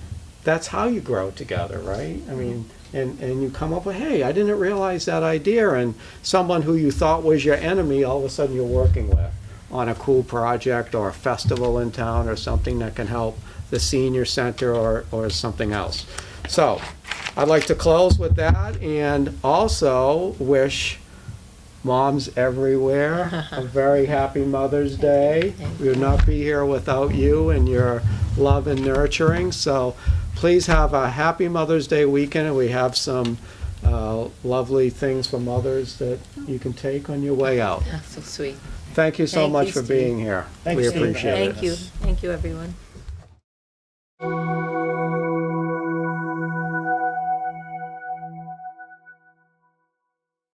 that's how you grow together, right? I mean, and you come up with, hey, I didn't realize that idea, and someone who you thought was your enemy, all of a sudden you're working with on a cool project or a festival in town or something that can help the senior center or something else. So I'd like to close with that and also wish moms everywhere a very happy Mother's Day. We would not be here without you and your love and nurturing. So please have a happy Mother's Day weekend, and we have some lovely things for mothers that you can take on your way out. That's so sweet. Thank you so Thank much you, for Steve. being here. Thanks, We Steve. appreciate it. Thank you, everyone.